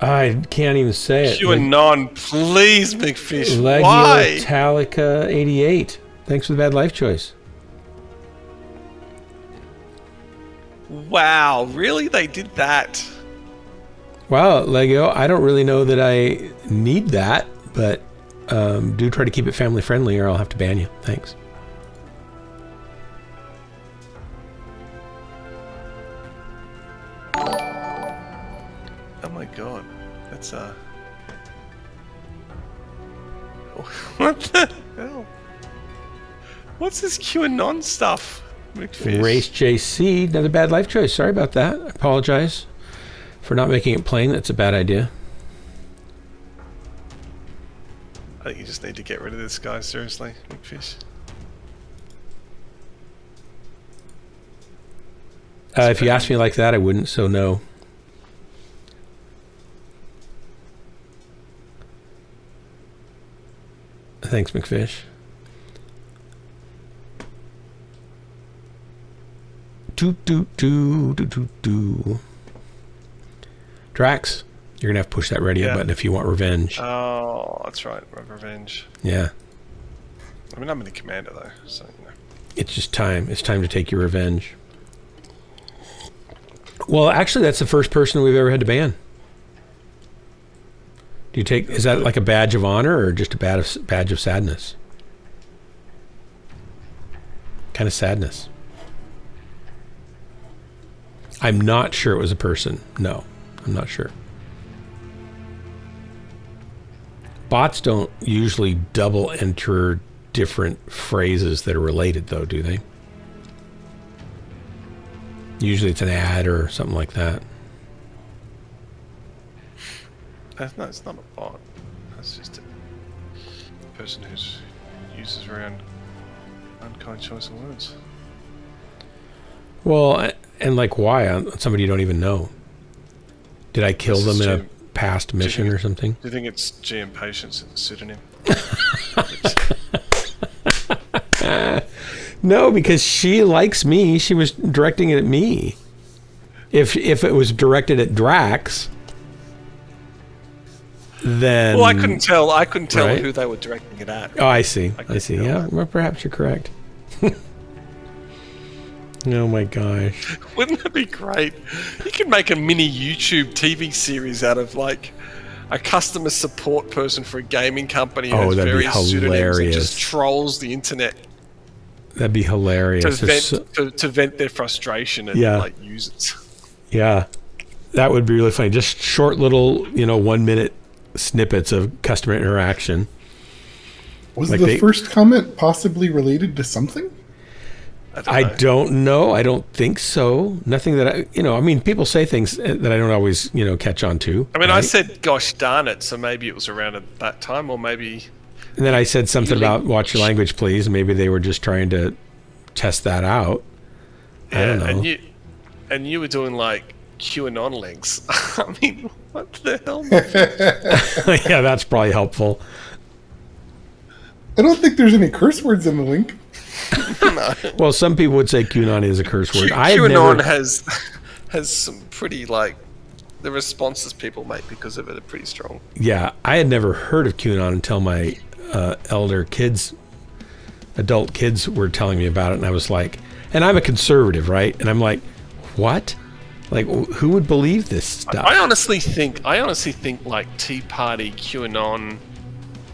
I can't even say it. QAnon, please, Big Fish. Legio Why? Italica 88. Thanks for the bad life choice. Wow, really? They did that? Wow, Legio, I don't really know that I need that, but do try to keep it family friendly or I'll have to ban you. Thanks. Oh my god. That's What the hell? What's this QAnon stuff? McFish? Race JC, another bad life choice. Sorry about that. I apologize for not making it plain. That's a bad idea. I think you just need to get rid of this guy, seriously, McFish. If you asked me like that, I wouldn't, so no. Thanks, McFish. Do. Drax, you're gonna have to push that radio button if you want revenge. Oh, that's right, revenge. Yeah. I mean, I'm in the commander though, so you know. It's just time. It's time to take your revenge. Well, actually, that's the first person we've ever had to ban. Do you take? Is that like a badge of honor or just a badge of sadness? Kind of sadness. I'm not sure it was a person. No, I'm not sure. Bots don't usually double enter different phrases that are related, though, do they? Usually it's an ad or something like that. No, it's not a bot. That's just a person who uses very unkind choice of words. Well, and like why? On somebody you don't even know. Did I kill them in a past mission or something? Do you think it's GM Patience in the pseudonym? No, because she likes me. She was directing it at me. If it was directed at Drax, then... Well, I couldn't tell right? who they were directing it at. Oh, I see. I see. Yeah, well, perhaps you're correct. Oh my gosh. Wouldn't that be great? You could make a mini YouTube TV series out of like a customer support person for a gaming company who has various pseudonyms and just trolls the internet. That'd be hilarious. To vent their frustration and like users. Yeah. That would be really funny. Just short little, 1 minute snippets of customer interaction. Was like the first comment possibly related to something? I don't know. I don't think so. Nothing that I mean, people say things that I don't always, catch on to. I mean, right? I said, gosh darn it. So maybe it was around at that time, or maybe. And then I said something about watch your language, please. Maybe they were just trying to test that out. Yeah, I don't know. And you were doing like QAnon links. I mean, what the hell? Yeah, that's probably helpful. I don't think there's any curse words in the link. No. Well, some people would say QAnon is a curse word. QAnon has some pretty the responses people make because of it are pretty strong. Yeah, I had never heard of QAnon until my adult kids were telling me about it, and I was like, and I'm a conservative, right? And I'm like, what? Like, who would believe this stuff? I honestly think like Tea Party, QAnon,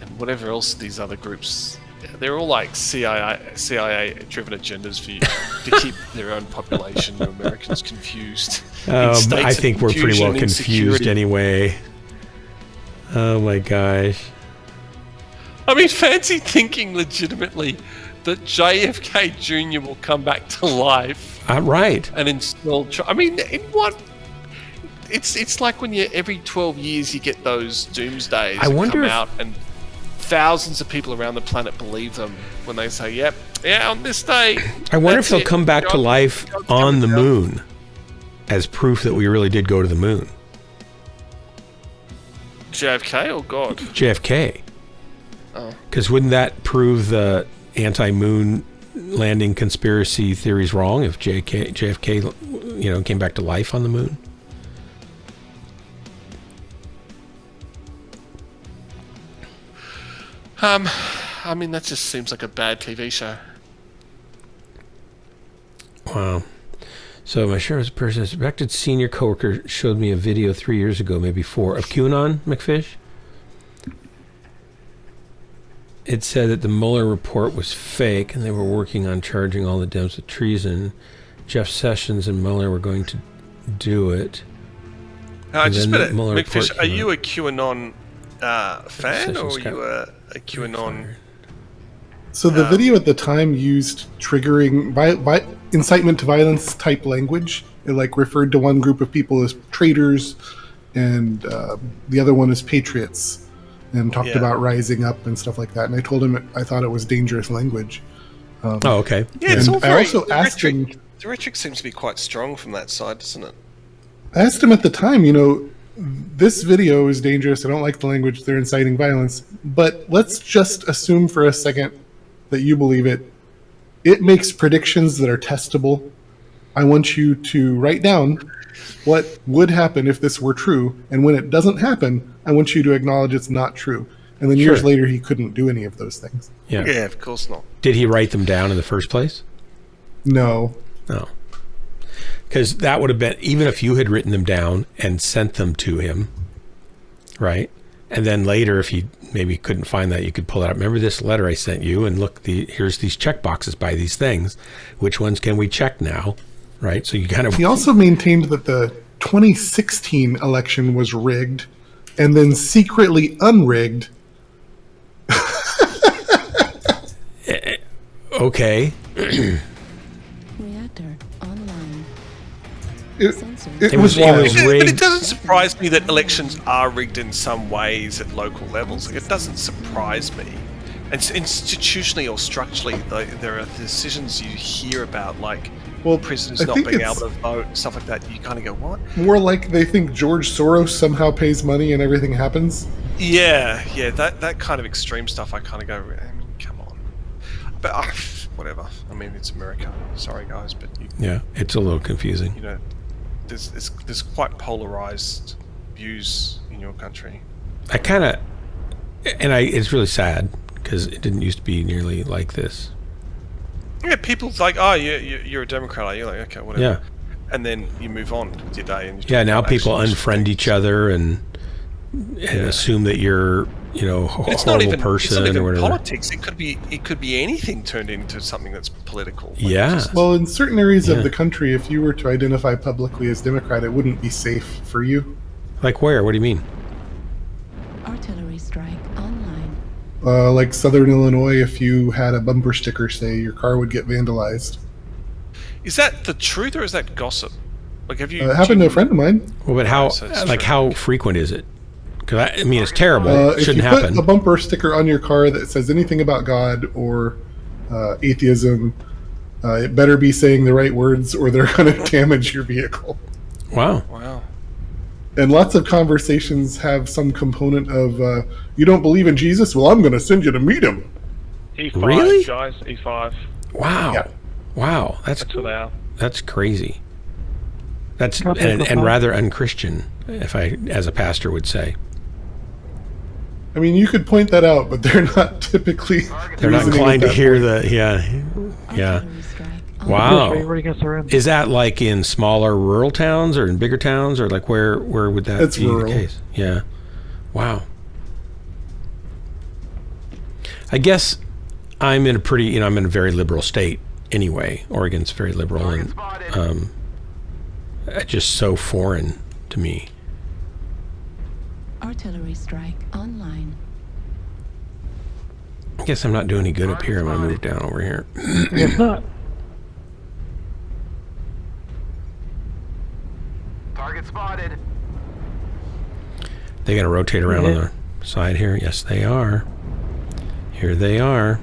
and whatever else these other groups. They're all like CIA-driven agendas for you to keep their own population of Americans confused. I think we're pretty well confused anyway. Oh my gosh. I mean, fancy thinking legitimately that JFK Jr. will come back to life. Right. And install... I mean, in what... It's like when every 12 years you get those doomsdays come out and... Thousands of people around the planet believe them when they say, "Yep, yeah, on this day." I wonder if they'll come back to life on the moon as proof that we really did go to the moon. JFK or God? JFK. Oh. Because wouldn't that prove the anti-moon landing conspiracy theories wrong if JFK, came back to life on the moon? I mean, that just seems like a bad TV show. Wow. So my sheriff's person, a suspected senior coworker showed me a video 3 years ago, maybe 4, of QAnon, McFish. It said that the Mueller report was fake and they were working on charging all the Dems with treason. Jeff Sessions and Mueller were going to do it. McFish, are you a QAnon fan or are you a QAnon So the video at the time used triggering incitement to violence type language. It like referred to one group of people as traitors, and the other one as patriots, and talked about rising up and stuff like that. And I told him I thought it was dangerous language. Oh, okay. Yeah, it's all I very, also asked him. the rhetoric seems to be quite strong from that side, doesn't it? I asked him at the time, this video is dangerous. I don't like the language. They're inciting violence. But let's just assume for a second that you believe it. It makes predictions that are testable. I want you to write down what would happen if this were true. And when it doesn't happen, I want you to acknowledge it's not true. And then years later, he couldn't do any of those things. Yeah, of course not. Did he write them down in the first place? No. No. Because that would have been, even if you had written them down and sent them to him, right? And then later, if he maybe couldn't find that, you could pull it out. Remember this letter I sent you? And look, here's these check boxes by these things. Which ones can we check now? Right? So you kind of... He also maintained that the 2016 election was rigged and then secretly unrigged. Okay. Reactor online. It was wild. But it doesn't surprise me that elections are rigged in some ways at local levels. Like, it doesn't surprise me. And institutionally or structurally, there are decisions you hear about, like prisoners not being able to vote and stuff like that. You kind of go, what? More like they think George Soros somehow pays money and everything happens. Yeah, that kind of extreme stuff. I kind of go, I mean, come on. But whatever. I mean, it's America. Sorry, guys, but it's a little confusing. There's quite polarized views in your country. I kind of, it's really sad because it didn't used to be nearly like this. Yeah, people's like, oh, you're a Democrat, are you? Like, okay, whatever. Yeah. And then you move on with your day. And now people unfriend each other and assume that you're, a horrible person. It's not even or whatever. politics. It could be anything turned into something that's political. Well, in certain areas of the country, if you were to identify publicly as Democrat, it wouldn't be safe for you. Like where? What do you mean? Artillery strike online. Like Southern Illinois, if you had a bumper sticker say your car would get vandalized. Is that the truth or is that gossip? Like, have you? It happened to a friend of mine. Well, but how frequent is it? Because I mean, it's terrible. It shouldn't happen. If you put a bumper sticker on your car that says anything about God or atheism, it better be saying the right words or they're going to damage your vehicle. Wow. And lots of conversations have some component of, you don't believe in Jesus? Well, I'm going to send you to meet him. E5, really? guys, E5. Wow. Yeah. Wow. That's what they are. That's crazy. That's and rather unchristian, if I, as a pastor, would say. I mean, you could point that out, but they're not typically. They're not inclined to hear the. Yeah. Wow. Is that like in smaller rural towns or in bigger towns or like where would that be rural. the case? Yeah. Wow. I guess I'm in a pretty, I'm in a very liberal state anyway. Oregon's very liberal and just so foreign to me. Artillery strike online. I guess I'm not doing any good up here. I'm going to move down over here. It's not. Target spotted. They got to rotate around on the side here. Yes, they are. Here they are.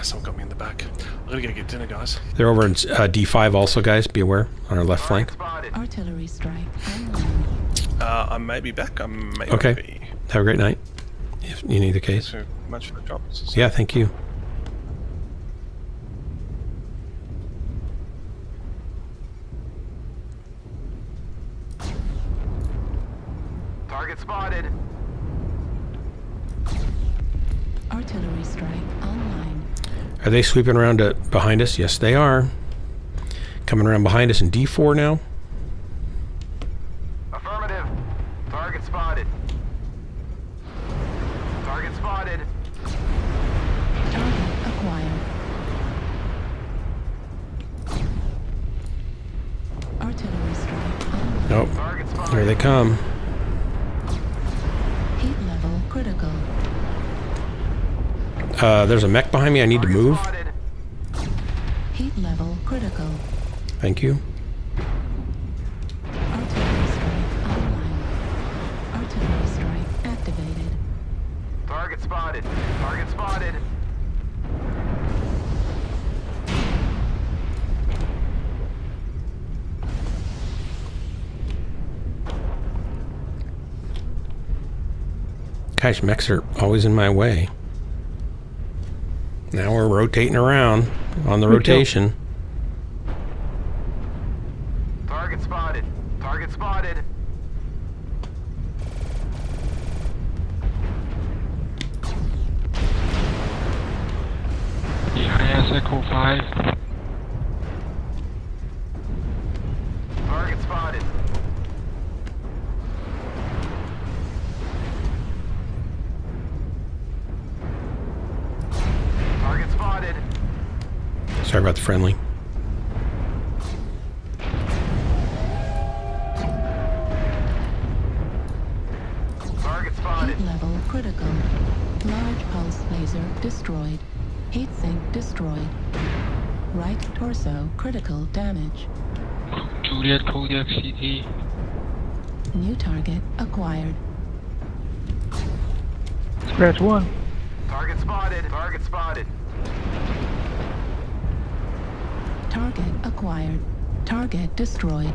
Someone got me in the back. I'm going to go get dinner, guys. They're over in D5 also, guys. Be aware on our left flank. Artillery strike online. I may be back. I may Okay. be. Have a great night. If in either case. So much for the drops. Yeah, thank you. Target spotted. Artillery strike online. Are they sweeping around to behind us? Yes, they are. Coming around behind us in D4 now. Affirmative. Target spotted. Target spotted. Target acquired. Artillery strike online. Nope. Here they come. Heat level critical. There's a mech behind me. I need to move. Heat level critical. Thank you. Artillery strike online. Artillery strike activated. Target spotted. Target spotted. Gosh, mechs are always in my way. Now we're rotating around on the rotation. Target spotted. Target spotted. Behind us, Echo 5. Target spotted. Target spotted. Sorry about the friendly. Target spotted. Heat level critical. Large pulse laser destroyed. Heat sink destroyed. Right torso critical damage. Juliet, Kodiak, CT. New target acquired. Scratch 1. Target spotted. Target spotted. Target acquired. Target destroyed.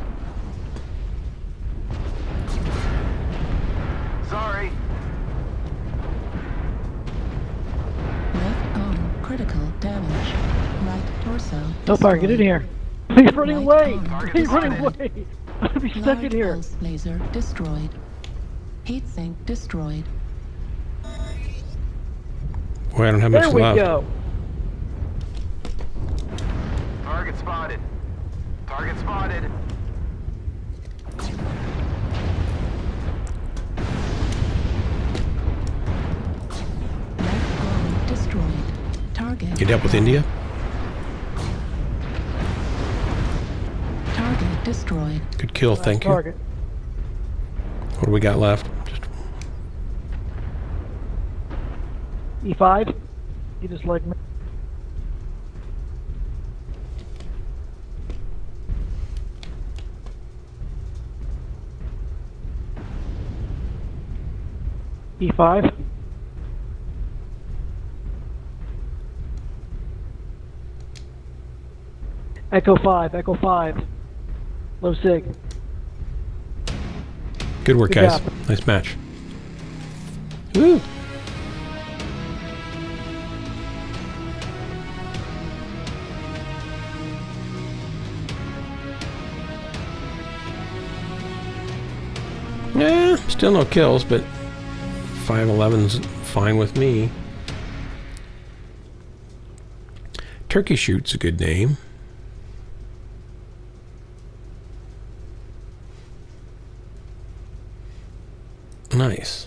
Sorry. Left arm critical damage. Right torso Hellfire, get in destroyed. here. He's running Right away. arm He's running destroyed. away. I'm gonna be stuck Large in here. pulse laser destroyed. Heat sink destroyed. Boy, I don't have much There we left. go. Target spotted. Target spotted. Left arm destroyed. Target. You dealt with India? Target destroyed. Good kill, thank you. Target. What do we got left? Just E5. You just like me. E5. Echo 5, Echo 5. Low sig. good work, Good guys. job. Nice match. Woo! Yeah, still no kills, but 511's fine with me. Turkey Shoot's a good name. Nice.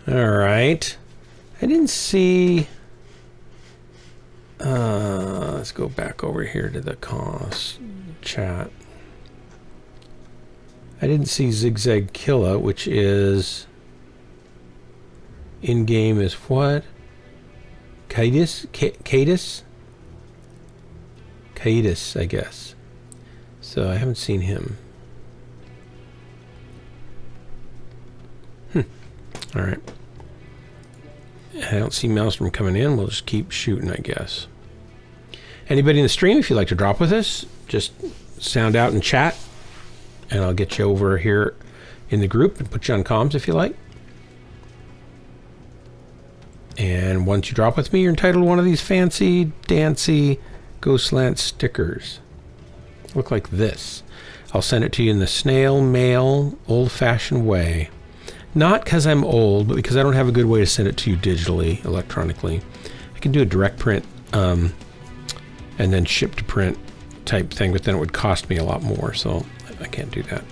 All right. I didn't see... let's go back over here to the cons chat. I didn't see Zigzag Killa, which is... in-game is what? Cadis? Cadis? Cadis, I guess. So I haven't seen him. All right. I don't see Maelstrom coming in. We'll just keep shooting, I guess. Anybody in the stream, if you'd like to drop with us, just sound out in chat, and I'll get you over here in the group and put you on comms if you like. And once you drop with me, you're entitled to one of these fancy, dancy Ghostland stickers. Look like this. I'll send it to you in the snail mail, old-fashioned way. Not because I'm old, but because I don't have a good way to send it to you digitally, electronically. I can do a direct print and then ship to print type thing, but then it would cost me a lot more, so I can't do that.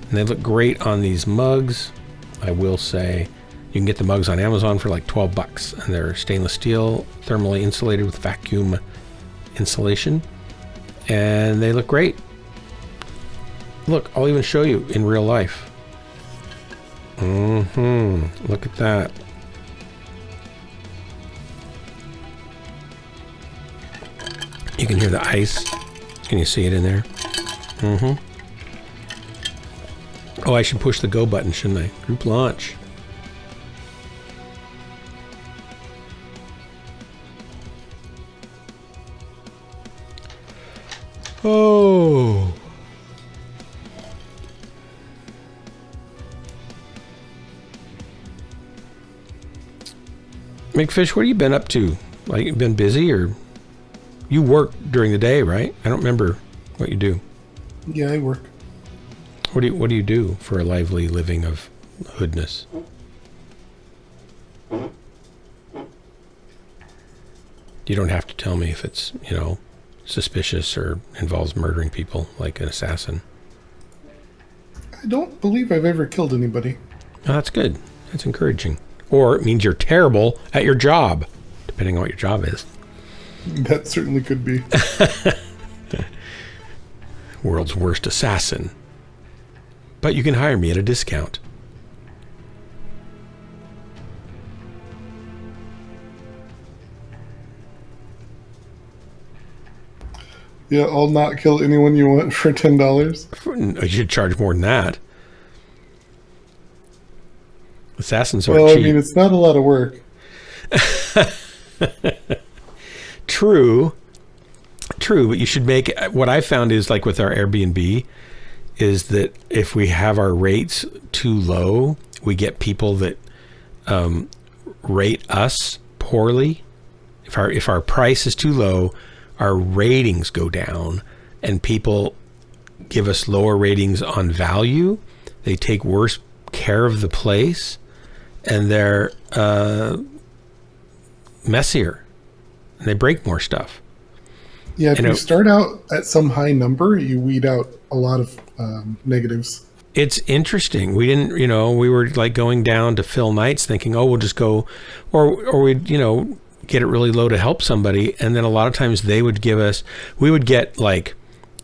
And they look great on these mugs. I will say you can get the mugs on Amazon for like $12, and they're stainless steel, thermally insulated with vacuum insulation, and they look great. Look, I'll even show you in real life. Look at that. You can hear the ice. Can you see it in there? Mm-hmm. Oh, I should push the go button, shouldn't I? Group launch. Oh. McFish, what have you been up to? Like, you been busy, or you work during the day, right? I don't remember what you do. Yeah, I work. What do you do for a lively living of hoodness? You don't have to tell me if it's, suspicious or involves murdering people like an assassin. I don't believe I've ever killed anybody. Oh, that's good. That's encouraging. Or it means you're terrible at your job, depending on what your job is. That certainly could be. World's worst assassin. But you can hire me at a discount. Yeah, I'll not kill anyone you want for $10. You should charge more than that. Assassins are well, cheap. I mean, it's not a lot of work. True, but you should make, what I found is, like with our Airbnb, is that if we have our rates too low, we get people that rate us poorly. If our price is too low, our ratings go down, and people give us lower ratings on value. They take worse care of the place, and they're messier, and they break more stuff. Yeah, if you start out at some high number, you weed out a lot of negatives. It's interesting. We didn't, we were like going down to fill nights thinking, oh, we'll just go, or we'd, get it really low to help somebody. And then a lot of times we would get like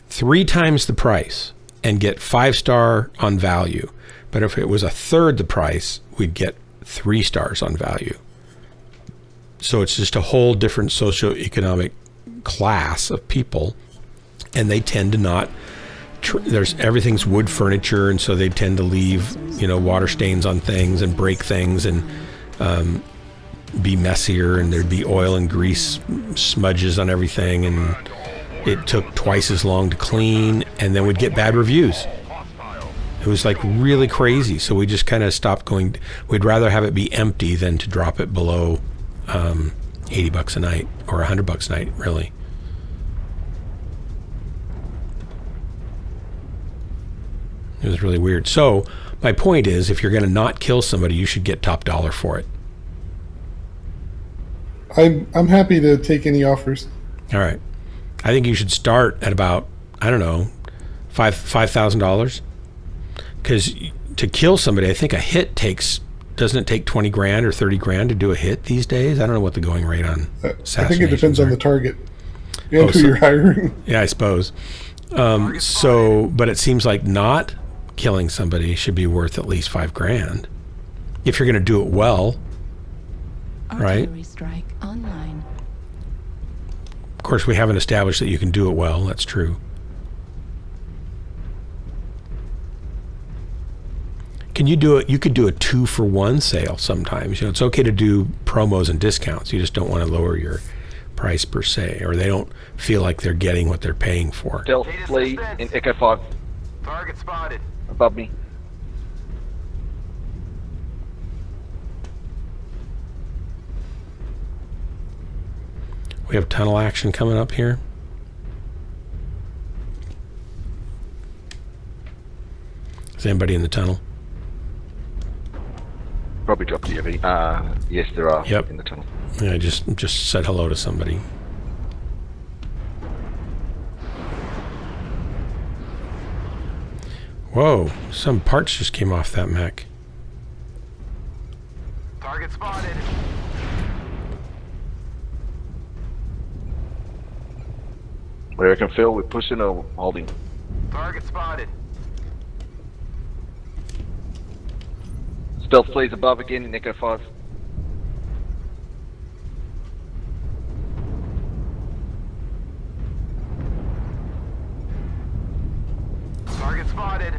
3 times the price and get 5-star on value. But if it was a third the price, we'd get 3 stars on value. So it's just a whole different socioeconomic class of people, and they tend to not. Everything's wood furniture, and so they tend to leave, water stains on things and break things and be messier, and there'd be oil and grease smudges on everything, and it took twice as long to clean, and then we'd get bad reviews. It was like really crazy. So we just kind of stopped going. We'd rather have it be empty than to drop it below $80 a night or $100 a night, really. It was really weird. So my point is, if you're going to not kill somebody, you should get top dollar for it. I'm happy to take any offers. All right. I think you should start at about, I don't know, $5,000. Because to kill somebody, I think a hit doesn't it take 20 grand or 30 grand to do a hit these days? I don't know what the going rate on assassinations I think it depends on the target and who so, you're hiring. Yeah, I suppose. But it seems like not killing somebody should be worth at least $5 grand if you're going to do it well, right? Artillery strike online. Of course, we haven't established that you can do it well. That's true. Can you do it? You could do a 2-for-1 sale sometimes. It's okay to do promos and discounts. You just don't want to lower your price per se, or they don't feel like they're getting what they're paying for. Stealth fleet in Echo 5. Target spotted. Above me. We have tunnel action coming up here. Is anybody in the tunnel? Probably dropped the UAV. Yes, there are. Yep. In the tunnel. Yeah, I just said hello to somebody. Whoa, some parts just came off that mech. Target spotted. Where I can feel, we're pushing or holding. Target spotted. Stealth fleet above again in Echo 5. spotted.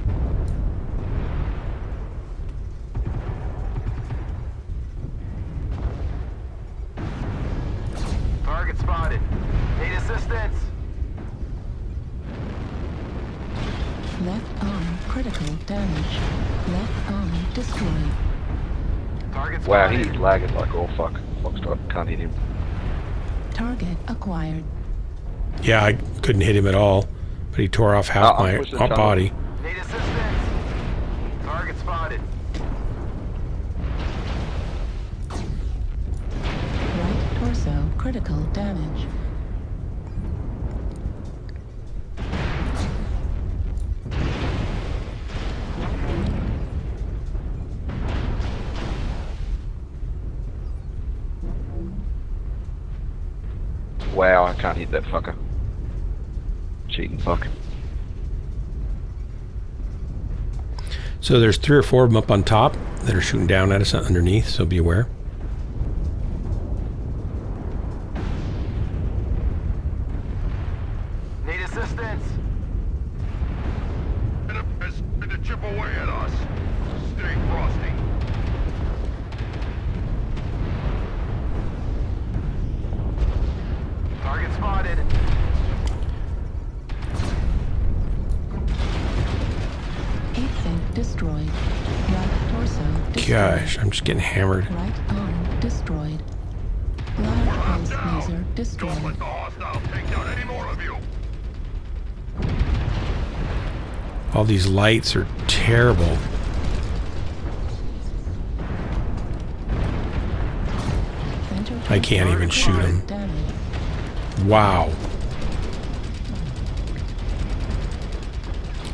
Target spotted. Need assistance. Left arm critical damage. Left arm destroyed. Target Wow, spotted. he's lagging like all fuck. Foxtrot, can't hit him. Target acquired. Yeah, I couldn't hit him at all, but he tore off half my push the tunnel. body. Need assistance. Target spotted. Right torso critical damage. Wow, I can't hit that fucker. Cheating fuck. So there's 3 or 4 of them up on top that are shooting down at us underneath, so be aware. Need assistance. It's trying to chip away at us. Stay frosty. Target spotted. Heat sink destroyed. Right torso destroyed. Gosh, I'm just getting hammered. Right arm destroyed. Large pulse laser Don't destroyed. let the hostiles take down any more of you. All these lights are terrible. Center I can't even shoot him. damage. Wow.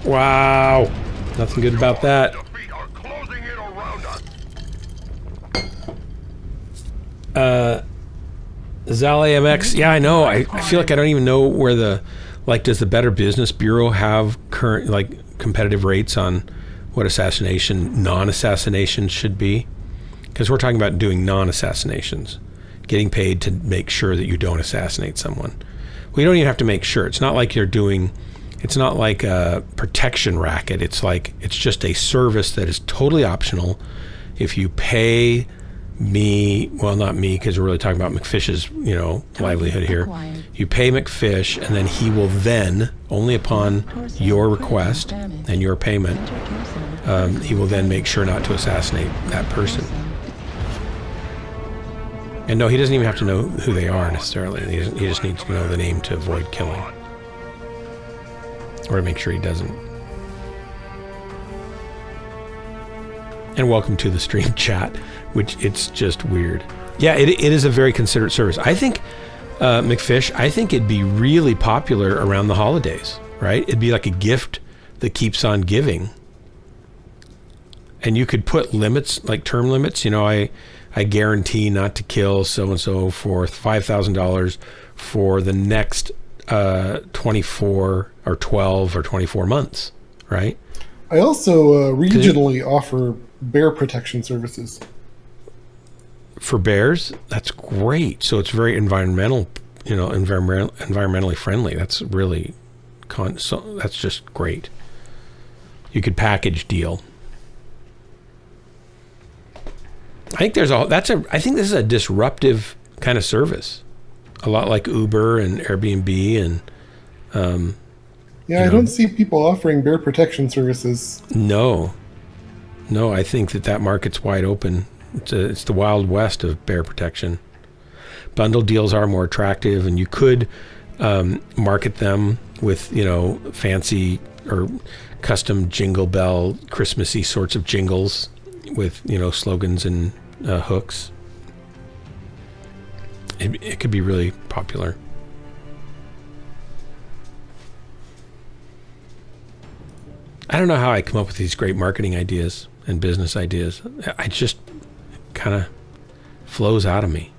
Wow. Nothing good about that. Defeat are closing in around us. Zale MX, yeah, I know. I feel like I don't even know where the, like, does the Better Business Bureau have current, like, competitive rates on what assassination, non-assassination should be? Because we're talking about doing non-assassinations, getting paid to make sure that you don't assassinate someone. Well, you don't even have to make sure. It's not like you're doing, it's not like a protection racket. It's like, it's just a service that is totally optional. If you pay me, well, not me, because we're really talking about McFish's, you know, livelihood here. You pay McFish, and then he will then, only upon your request and your payment, he will then make sure not to assassinate that person. And no, he doesn't even have to know who they are necessarily. He just needs to know the name to avoid killing, or to make sure he doesn't. And welcome to the stream chat, which it's just weird. Yeah, it is a very considerate service. I think, McFish, I think it'd be really popular around the holidays, right? It'd be like a gift that keeps on giving. And you could put limits, like term limits. You know, I guarantee not to kill so-and-so for $5,000 for the next 24 or 12 or 24 months, right? I also regionally offer bear protection services. For bears, that's great. So it's very environmental, you know, environmentally friendly. That's really, so that's just great. You could package deal. I think I think this is a disruptive kind of service, a lot like Uber and Airbnb and. Yeah, I don't see people offering bear protection services. No, I think that market's wide open. It's the Wild West of bear protection. Bundle deals are more attractive, and you could market them with, you know, fancy or custom jingle bell, Christmassy sorts of jingles with, you know, slogans and hooks. It could be really popular. I don't know how I come up with these great marketing ideas and business ideas. I just kind of flows out of me.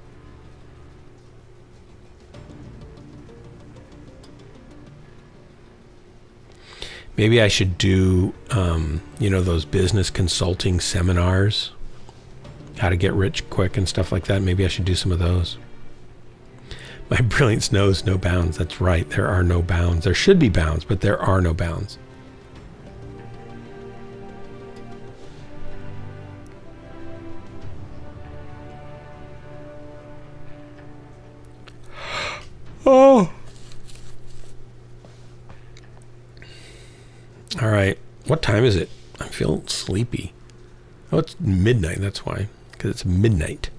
Maybe I should do, you know, those business consulting seminars, how to get rich quick and stuff like that. Maybe I should do some of those. My brilliance knows no bounds. That's right. There are no bounds. There should be bounds, but there are no bounds. All right. What time is it? I feel sleepy. Oh, it's midnight. That's why. Because it's midnight.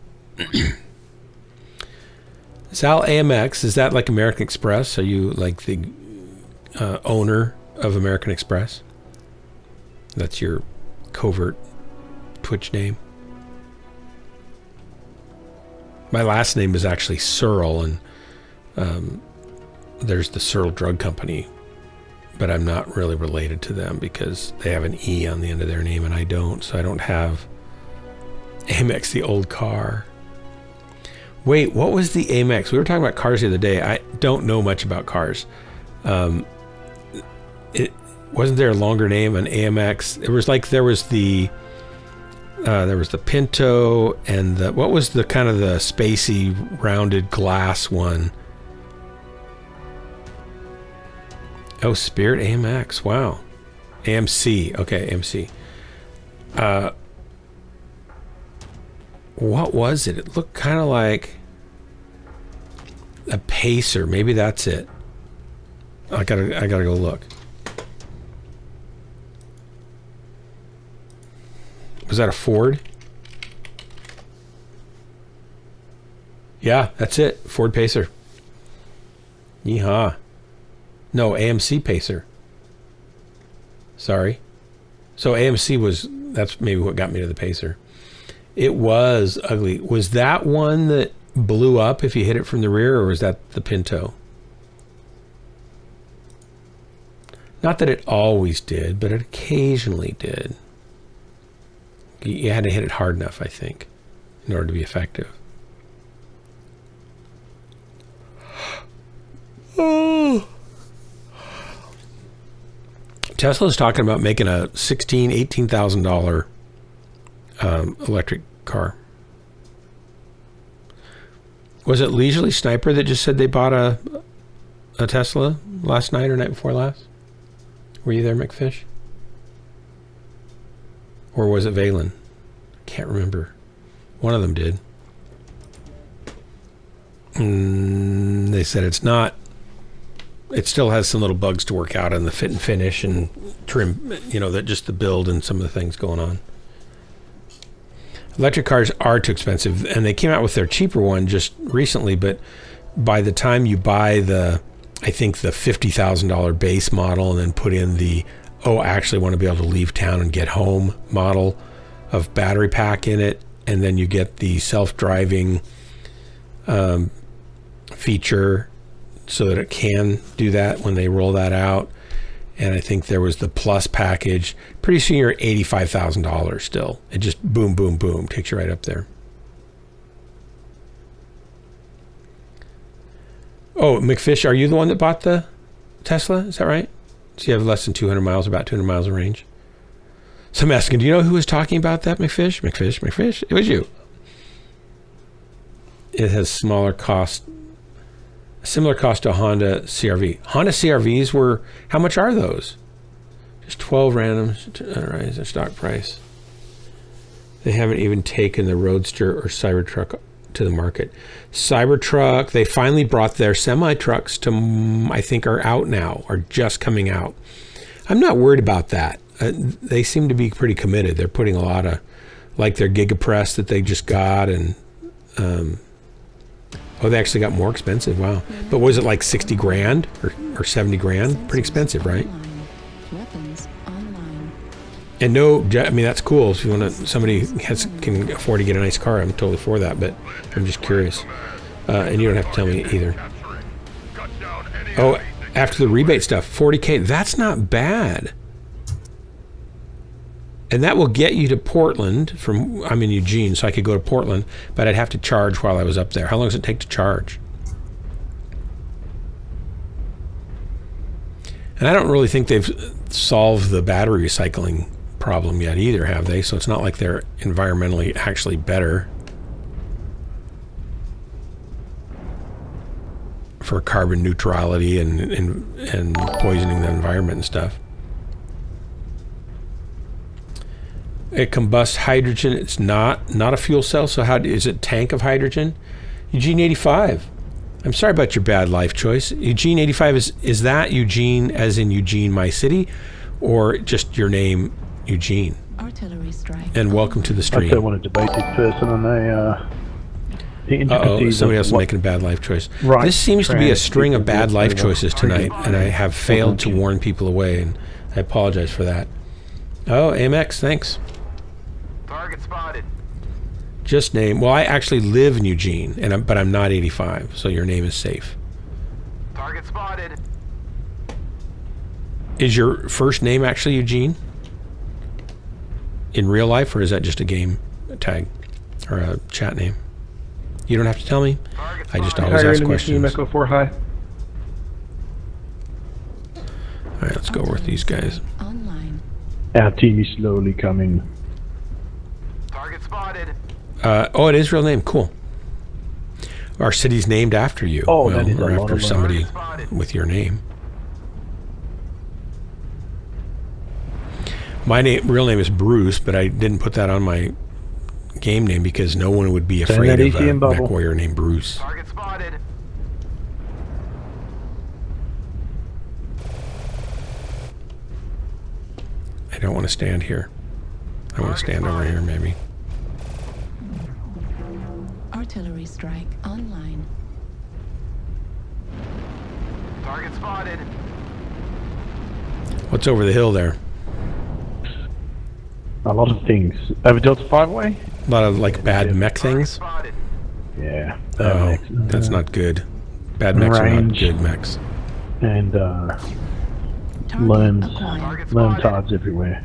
Sal AMX, is that like American Express? Are you like the owner of American Express? That's your covert Twitch name? My last name is actually Searle, and there's the Searle Drug Company, but I'm not really related to them because they have an E on the end of their name and I don't, so I don't have Amex, the old car. Wait, what was the Amex? We were talking about cars the other day. I don't know much about cars. It wasn't there a longer name, an AMX? It was like there was the Pinto and the, what was the kind of the spacey rounded glass one? Oh, Spirit AMX. Wow. AMC. Okay, AMC. What was it? It looked kind of like a Pacer. Maybe that's it. I gotta go look. Was that a Ford? Yeah, that's it. Ford Pacer. Yeehaw. No, AMC Pacer. Sorry. So AMC was, that's maybe what got me to the Pacer. It was ugly. Was that one that blew up if you hit it from the rear, or was that the Pinto? Not that it always did, but it occasionally did. You had to hit it hard enough, I think, in order to be effective. Oh. Tesla's talking about making a $18,000 electric car. Was it Leisurely Sniper that just said they bought a Tesla last night or night before last? Were you there, McFish? Or was it Valen? Can't remember. One of them did. They said it's not. It still has some little bugs to work out in the fit and finish and trim, you know, that just the build and some of the things going on. Electric cars are too expensive, and they came out with their cheaper one just recently, but by the time you buy I think the $50,000 base model and then put in the, I actually want to be able to leave town and get home model of battery pack in it, and then you get the self-driving feature so that it can do that when they roll that out. And I think there was the plus package. Pretty soon you're at $85,000 still. It just boom, boom, boom, takes you right up there. Oh, McFish, are you the one that bought the Tesla? Is that right? So you have less than 200 miles, about 200 miles of range. So I'm asking, do you know who was talking about that, McFish? McFish? It was you. It has similar cost to a Honda CRV. Honda CRVs were, how much are those? Just 12 randoms to rise their stock price. They haven't even taken the Roadster or Cybertruck to the market. Cybertruck, they finally brought their semi-trucks to, I think, are out now, are just coming out. I'm not worried about that. They seem to be pretty committed. They're putting a lot of, like their Gigapress that they just got, and they actually got more expensive. Wow. But was it like 60 grand or 70 grand? Pretty expensive, right? And no, I mean, that's cool. If you want to, somebody can afford to get a nice car, I'm totally for that, but I'm just curious. And you don't have to tell me either. Oh, after the rebate stuff, 40K, that's not bad. And that will get you to Portland I'm in Eugene, so I could go to Portland, but I'd have to charge while I was up there. How long does it take to charge? And I don't really think they've solved the battery recycling problem yet either, have they? So it's not like they're environmentally actually better for carbon neutrality and poisoning the environment and stuff. It combusts hydrogen. It's not a fuel cell. So how is it? Tank of hydrogen? Eugene 85. I'm sorry about your bad life choice. Eugene 85 is that Eugene as in Eugene, my city, or just your name, Eugene. Artillery strike. And welcome to the I stream. don't want to debate this person on the Uh-oh, intricacies somebody of else is what making a bad life choice. right This seems to be a trans string of people bad do life over choices tonight, and I have failed to Mhm. warn people away, and I apologize for that. Oh, Amex, thanks. Target spotted. Just name. Well, I actually live in Eugene, but I'm not 85, so your name is safe. Target spotted. Is your first name actually Eugene? In real life, or is that just a game tag or a chat name? You don't have to tell me. I just always ask questions. Echo 4 high. All right, let's go with these guys. Online. Our team is slowly coming. Target spotted. Oh, it is real name. Cool. Our city's named after you. Oh, well, that is a or lot after of somebody Spotted. with your name. My real name is Bruce, but I didn't put that on my game name because no one would be Turn afraid that of easy a and bubble. Mechwarrior named Bruce. Target spotted. I don't want to stand here. I want to stand over here, maybe. Artillery strike online. Target spotted. What's over the hill there? A lot of things. Over Delta 5-way? A lot of like bad mech things. Spotted. Yeah. Oh, mechs. that's not good. Bad mechs are not Range. good mechs. And Target limbs. acquired. Target Limb spotted. tods everywhere.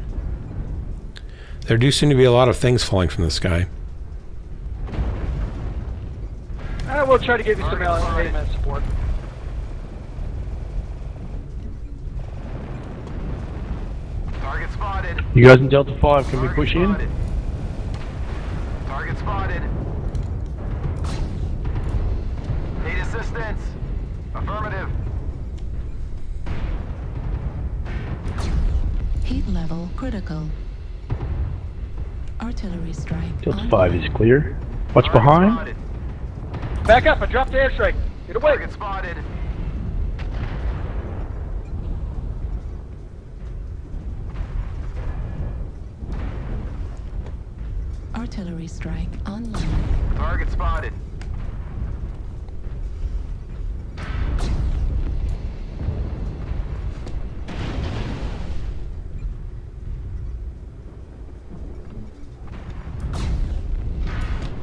There do seem to be a lot of things falling from the sky. I will try to give you some amen support. Target spotted. You guys in Delta 5, can we push in? Spotted. Target spotted. Need assistance. Affirmative. Heat level critical. Artillery strike. Delta online. 5 is clear. What's Target behind? spotted. Back up, I dropped the airstrike. Get away. Target spotted. Artillery strike online. Target spotted.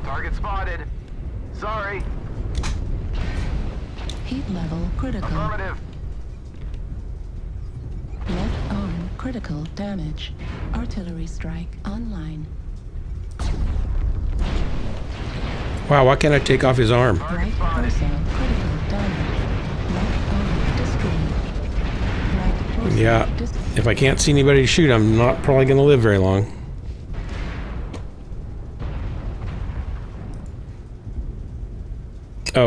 Target spotted. Sorry. Heat level critical. Affirmative. Left arm critical damage. Artillery strike online. Wow, why can't I take off his arm? Right torso critical damage. Left arm destroyed. Right torso Yeah, if I can't see anybody to shoot, I'm not probably going to live very long.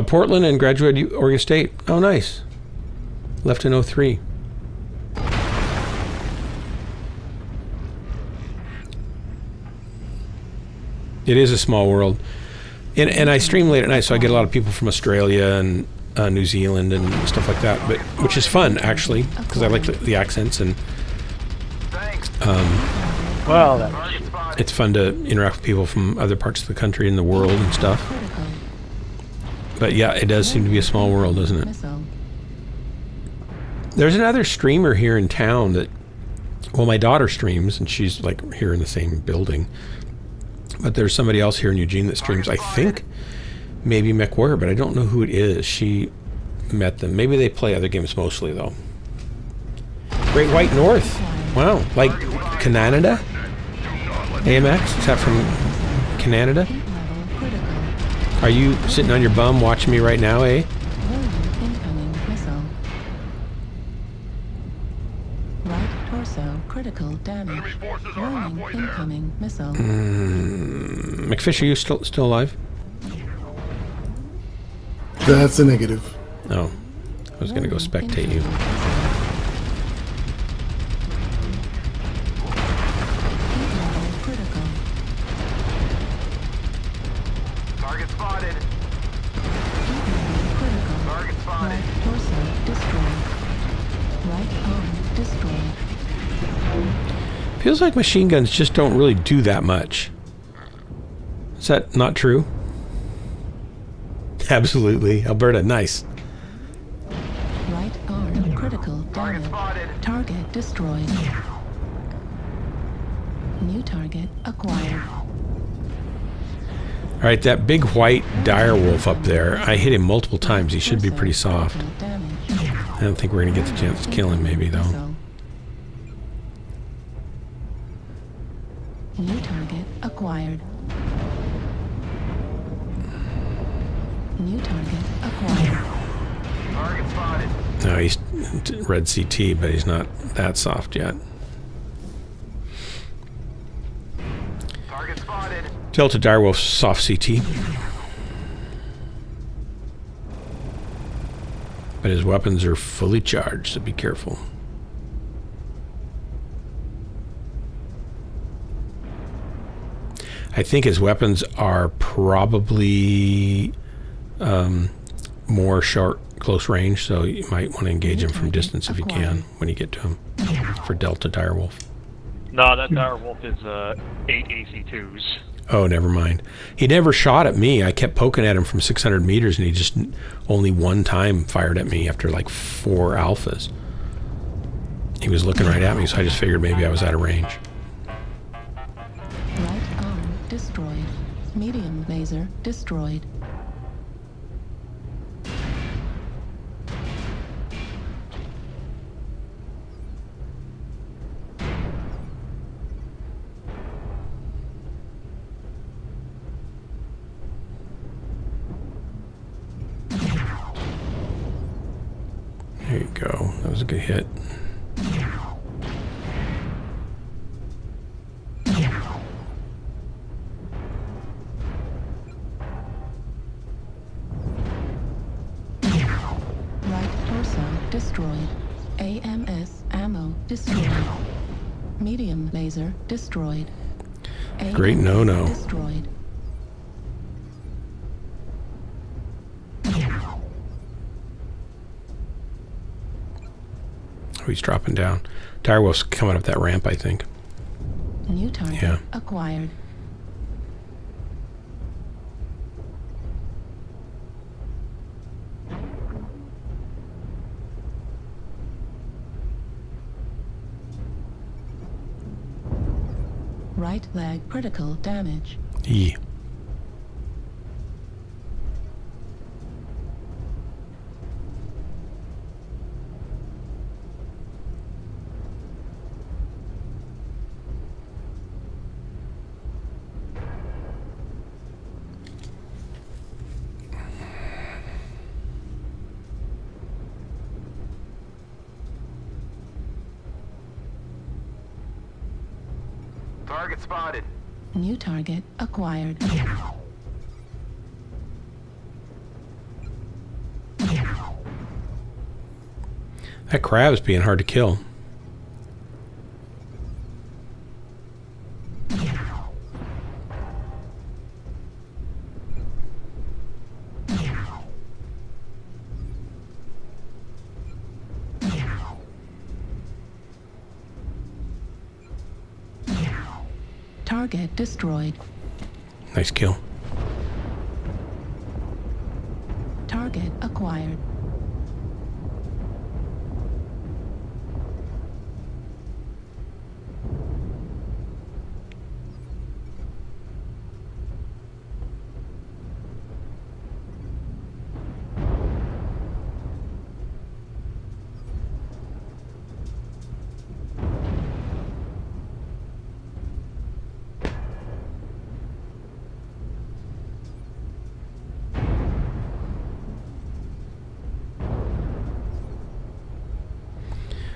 Portland and graduated Oregon State. Oh, nice. Left in 03. It is a small world. And I stream late at night, so I get a lot of people from Australia and New Zealand and stuff like that, but which is fun, actually, because I like the accents, and Thanks. Well, that Target spotted. it's fun to interact with people from other parts of the country and the world and stuff. critical. But yeah, it does seem to be a small world, doesn't it? Missile. There's another streamer here in town that, well, my daughter streams, and she's like here in the same building. But there's somebody else here in Eugene that streams, I think, maybe Mechwarrior, but I don't know who it is. She met them. Maybe they play other games mostly, though. Great White North. Wow, like Canada? AMX? Is that from Canada? Heat level critical. Are you sitting on your bum watching me right now, eh? Warning incoming missile. Right torso critical damage. Enemy forces are Warning halfway there. incoming missile. McFish, are you still alive? That's a negative. Oh, I was going to go spectate you. Heat level critical. Target spotted. Heat level critical. Target spotted. Right torso destroyed. Right arm destroyed. Feels like machine guns just don't really do that much. Is that not true? Absolutely. Alberta, nice. Right arm critical damage. Target destroyed. New target acquired. All right, that big white direwolf up there, I hit him multiple times. He should be pretty soft. I don't think we're going to get the chance to kill him, maybe, though. New target acquired. New target acquired. Target spotted. No, he's red CT, but he's not that soft yet. Target spotted. Delta direwolf soft CT. But his weapons are fully charged, so be careful. I think his weapons are probably more short, close range, so you might want to engage him from distance if you can when you get to him for Delta direwolf. No, that direwolf is 8 AC2s. Oh, never mind. He never shot at me. I kept poking at him from 600 meters, and he just only one time fired at me after like 4 alphas. He was looking right at me, so I just figured maybe I was out of range. Right arm destroyed. Medium laser destroyed. There you go. That was a good hit. Right torso destroyed. AMS ammo destroyed. Medium laser destroyed. Great AMS no-no. Destroyed. Oh, he's dropping down. Direwolf's coming up that ramp, I think. New target Yeah. acquired. Right leg critical damage. E. Target spotted. New target acquired. That crab's being hard to kill. Target destroyed. Nice kill. Target acquired.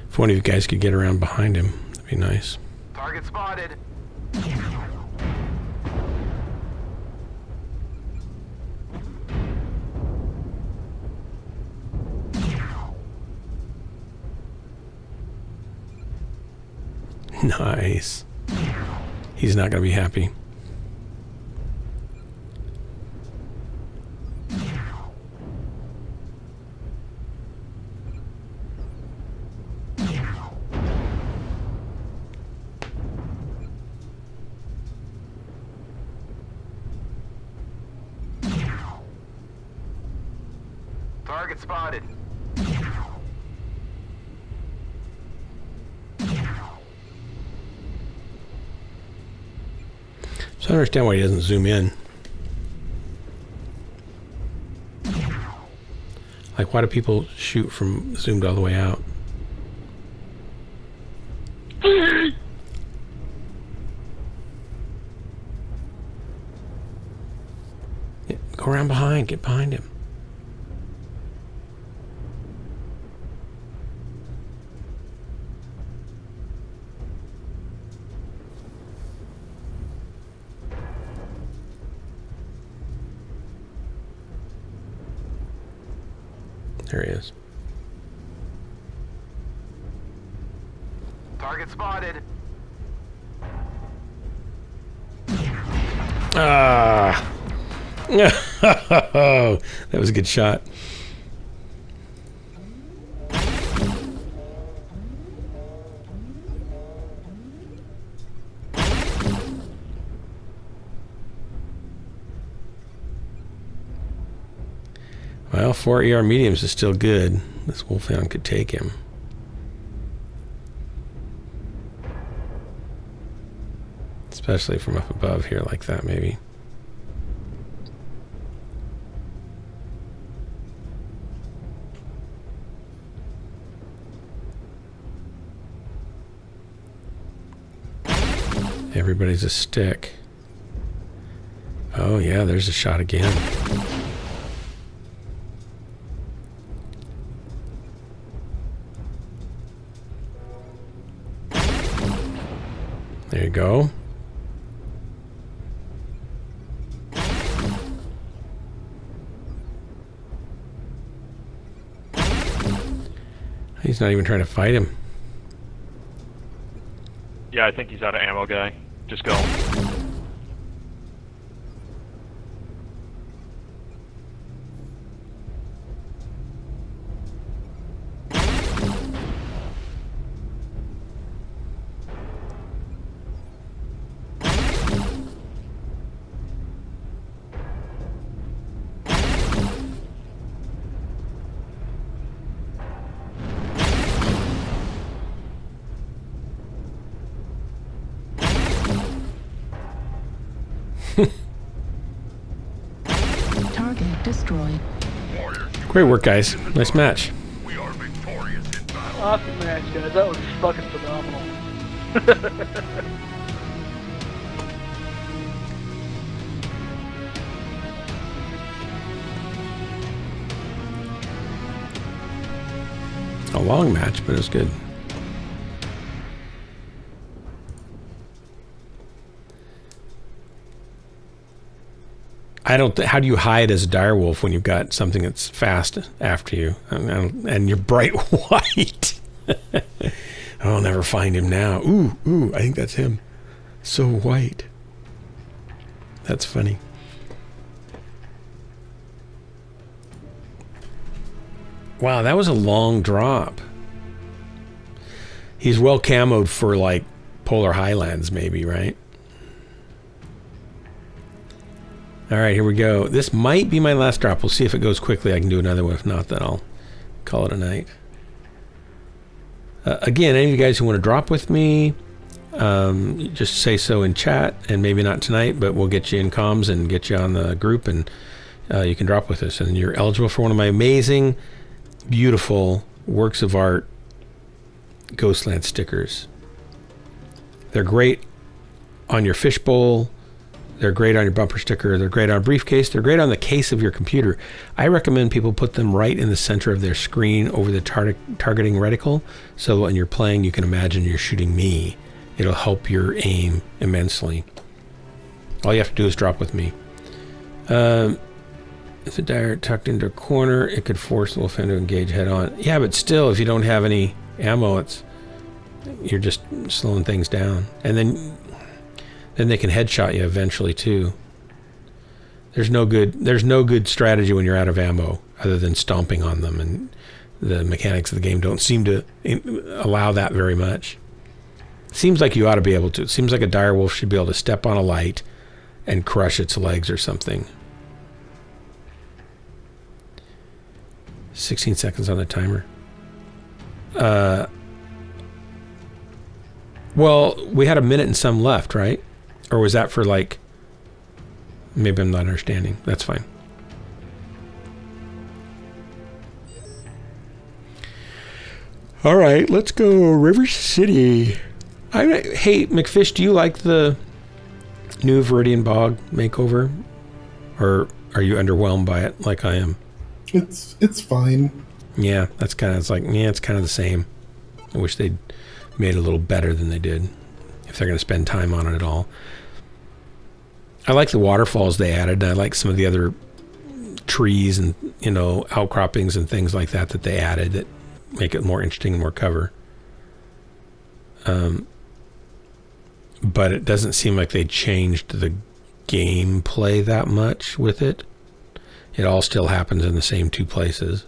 If one of you guys could get around behind him, that'd be nice. Target spotted. Nice. He's not going to be happy. Target spotted. So I don't understand why he doesn't zoom in. Like, why do people shoot from zoomed all the way out? Yeah, go around behind. Get behind him. There he is. Target spotted. Ah! That was a good shot. Well, 4 ER mediums is still good. This wolfhound could take him. Especially from up above here like that, maybe. Everybody's a stick. Oh yeah, there's a shot again. There you go. He's not even trying to fight him. Yeah, I think he's out of ammo, guy. Just go. Target destroyed. Great work, guys. Nice match. We are victorious in battle. Awesome match, guys. That was fucking phenomenal. A long match, but it was good. I don't. How do you hide as a direwolf when you've got something that's fast after you, and you're bright white? I'll never find him now. Ooh! I think that's him. So white. That's funny. Wow, that was a long drop. He's well camoed for like polar highlands, maybe, right? All right, here we go. This might be my last drop. We'll see if it goes quickly. I can do another one. If not, then I'll call it a night. Again, any of you guys who want to drop with me, just say so in chat, and maybe not tonight, but we'll get you in comms and get you on the group, and you can drop with us. And you're eligible for one of my amazing, beautiful works of art Ghostland stickers. They're great on your fishbowl. They're great on your bumper sticker. They're great on a briefcase. They're great on the case of your computer. I recommend people put them right in the center of their screen over the targeting reticle, so when you're playing, you can imagine you're shooting me. It'll help your aim immensely. All you have to do is drop with me. If the dire tucked into a corner, it could force the wolfhound to engage head on. Yeah, but still, if you don't have any ammo, you're just slowing things down. And then they can headshot you eventually too. There's no good strategy when you're out of ammo other than stomping on them, and the mechanics of the game don't seem to allow that very much. Seems like you ought to be able to. It seems like a direwolf should be able to step on a light and crush its legs or something. 16 seconds on the timer. Well, we had a minute and some left, right? Or was that for like... Maybe I'm not understanding. That's fine. All right, let's go River City. Hey, McFish, do you like the new Viridian Bog makeover? Or are you underwhelmed by it like I am? It's fine. Yeah, that's kind of, it's like, yeah, it's kind of the same. I wish they'd made it a little better than they did, if they're going to spend time on it at all. I like the waterfalls they added, and I like some of the other trees and, you know, outcroppings and things like that that they added that make it more interesting and more cover. But it doesn't seem like they changed the gameplay that much with it. It all still happens in the same two places.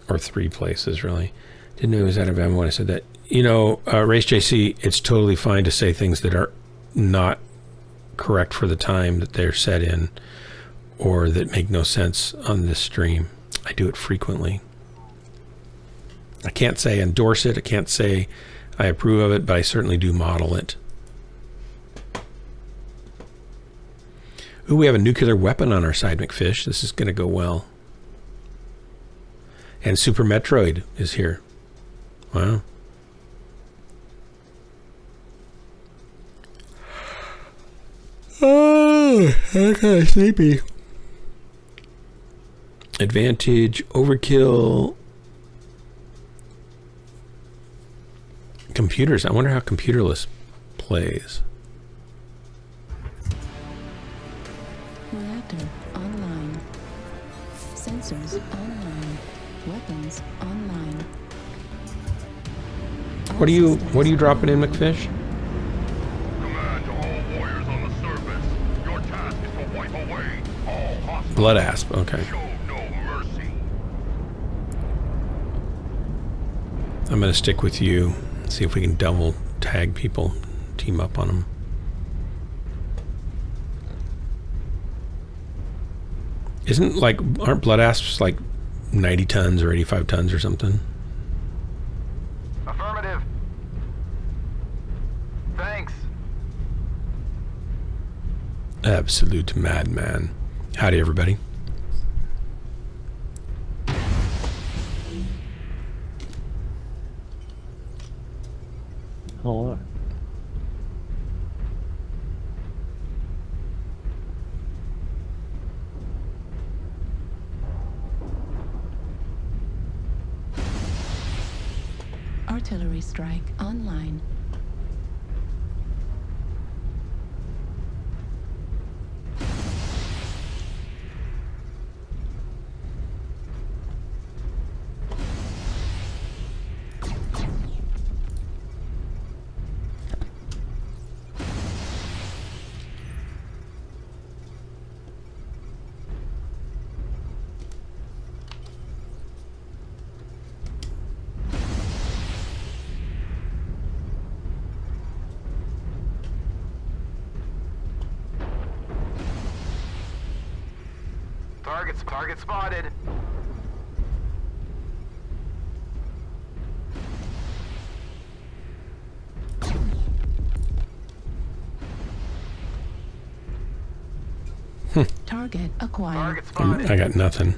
Or three places, really. Didn't know he was out of ammo when I said that. You know, Race JC, it's totally fine to say things that are not correct for the time that they're set in, or that make no sense on this stream. I do it frequently. I can't say endorse it, I can't say I approve of it, but I certainly do model it. Ooh, we have a nuclear weapon on our side, McFish. This is going to go well. And Super Metroid is here. Wow. Oh, I'm kind of sleepy. Advantage, overkill. Computers. I wonder how computerless plays. Reactor online. Sensors online. Weapons online. What are you dropping in, McFish? Command to all warriors on the surface. Your task is to wipe away all hostiles. Blood asp, okay. Show no mercy. I'm going to stick with you. See if we can double tag people, team up on them. Aren't blood asps like 90 tons or 85 tons or something? Affirmative. Thanks. Absolute madman. Howdy, everybody. Hello. Artillery strike online. Target spotted. Target acquired. Target spotted. I got nothing.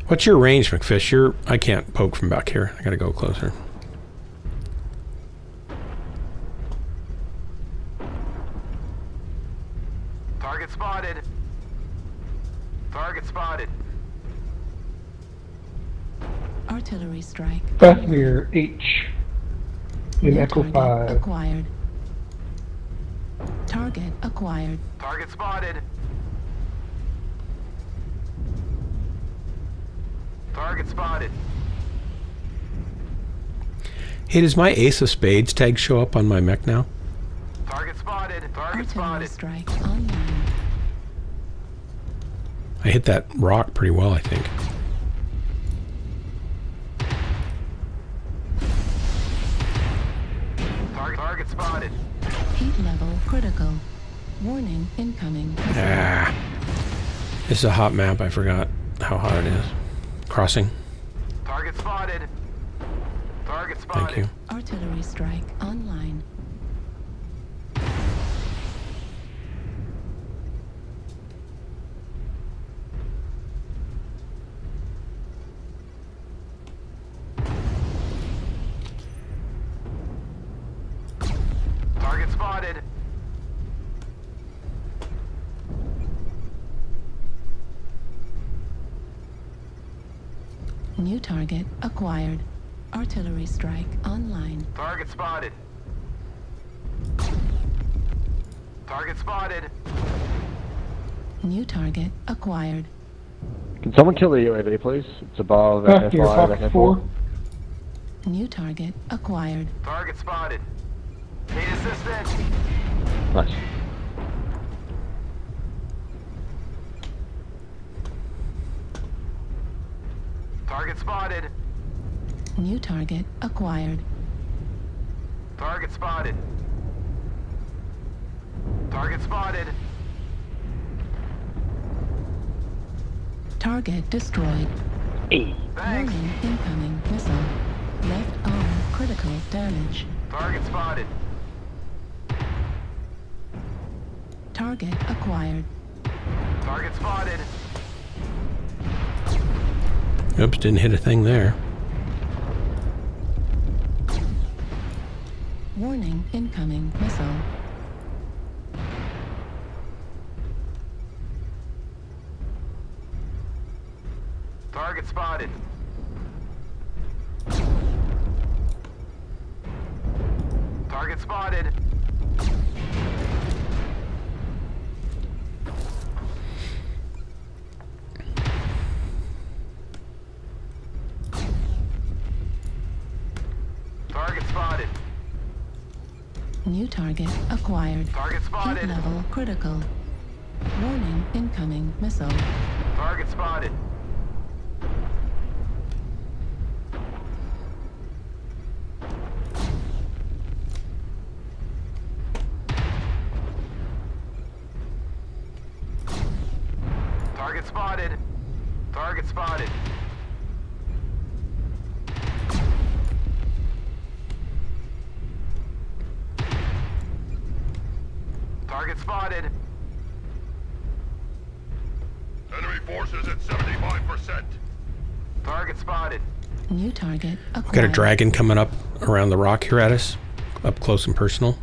What's your range, McFish? I can't poke from back here. I gotta go closer. Target spotted. Target spotted. Artillery strike. Fafnir H in Echo Target 5. acquired. Target acquired. Target spotted. Target spotted. Hey, does my Ace of Spades tag show up on my mech now? Target spotted. Target Artillery spotted. strike online. I hit that rock pretty well, I think. Target spotted. Heat level critical. Warning incoming. Ah. This is a hot map, I forgot. how hot it is. Crossing. Target spotted. Target spotted. Thank you. Artillery strike online. Target spotted. New target acquired. Artillery strike online. Target spotted. Target spotted. New target acquired. Can someone kill the UAV, please? It's above Back here, F5, Fox F4. 4. New target acquired. Target spotted. Need assistance. Nice. Target spotted. New target acquired. Target spotted. Target spotted. Target destroyed. Thanks. Warning incoming missile. Left arm critical damage. Target spotted. Target acquired. Target spotted. Oops, didn't hit a thing there. Warning incoming missile. Target spotted. Target spotted. Target spotted. New target acquired. Target Heat spotted. level critical. Warning incoming missile. Target spotted. Target spotted. Target spotted. Target spotted. Enemy forces at 75%. Target spotted. New target acquired. We've got a dragon coming up around the rock here at us. Up close and personal.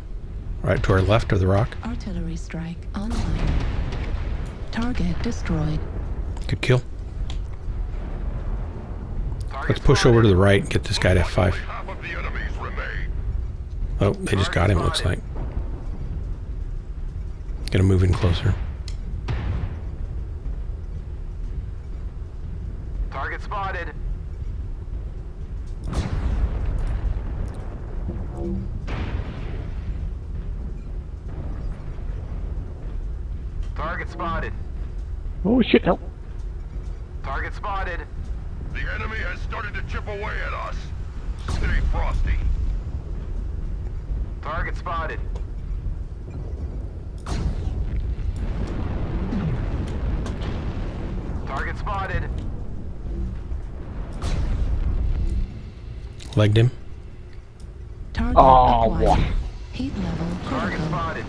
Right to our left of the rock. Artillery strike online. Target destroyed. Good kill. Target Let's push spotted. over to the right and get this guy to F5. Only half of the enemies remain. Oh, they just got him, it looks like. Gonna move in closer. Target spotted. Target spotted. Oh shit, help. Target spotted. The enemy has started to chip away at us. Stay frosty. Target spotted. Target spotted. Legged him. Target Oh, acquired. what? Heat level Target critical. spotted.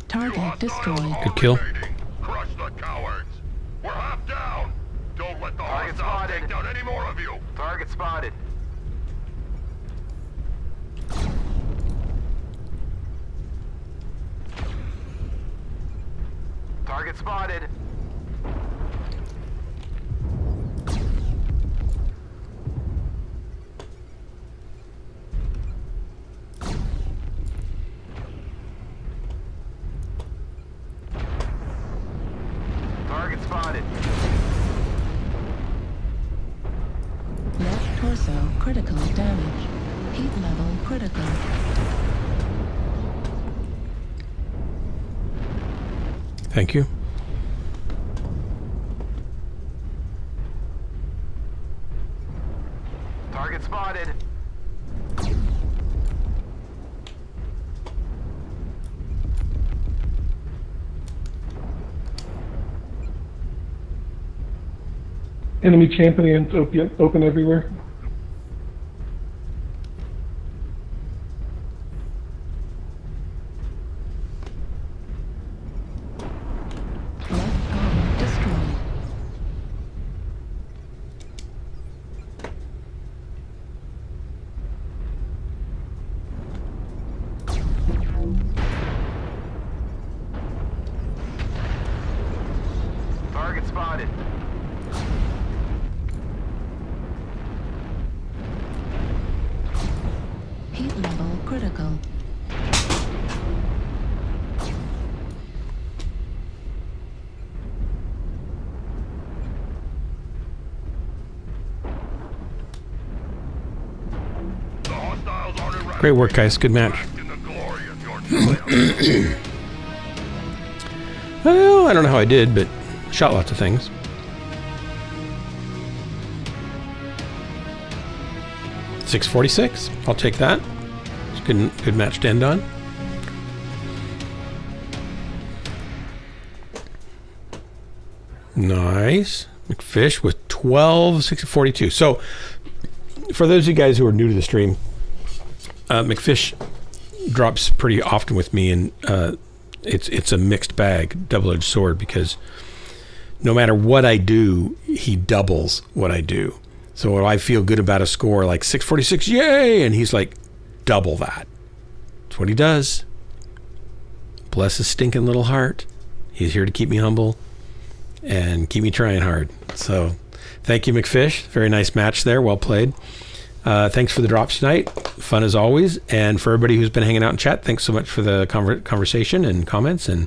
Target destroyed. Good kill. Remaining. Crush the cowards. We're half down. Don't let the Target hostiles spotted. take down any more of you. Target spotted. Target spotted. Target spotted. Left torso critical damage. Heat level critical. Thank you. Target spotted. Enemy champions open everywhere. Left armor destroyed. Target spotted. Heat level critical. The hostiles are erect. Great work, guys. Good match. In the glory of your triumph. Well, I don't know how I did, but shot lots of things. .646. I'll take that. It's good match to end on. Nice. McFish with 12.642. So, for those of you guys who are new to the stream, McFish drops pretty often with me, and it's a mixed bag, double-edged sword, because no matter what I do, he doubles what I do. So if I feel good about a score like 646, yay, and he's like double that. That's what he does. Bless his stinking little heart. He's here to keep me humble and keep me trying hard. So thank you, McFish. Very nice match there. Well played. Thanks for the drops tonight. Fun as always. And for everybody who's been hanging out in chat, thanks so much for the conversation and comments. And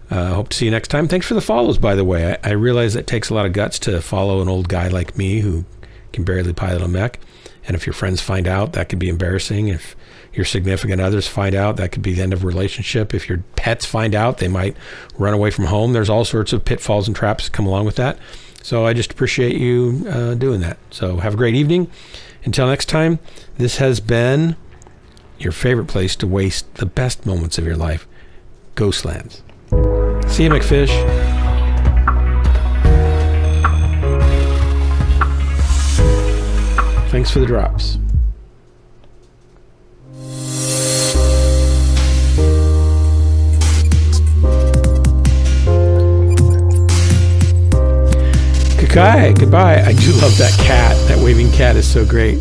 hope to see you next time. Thanks for the follows, by the way. I realize it takes a lot of guts to follow an old guy like me who can barely pilot a mech. And if your friends find out, that could be embarrassing. If your significant others find out, that could be the end of a relationship. If your pets find out, they might run away from home. There's all sorts of pitfalls and traps that come along with that. So I just appreciate you doing that. So have a great evening. Until next time, this has been your favorite place to waste the best moments of your life, Ghostlands. See you, McFish. Thanks for the drops. Kakai, goodbye. I do love that cat. That waving cat is so great.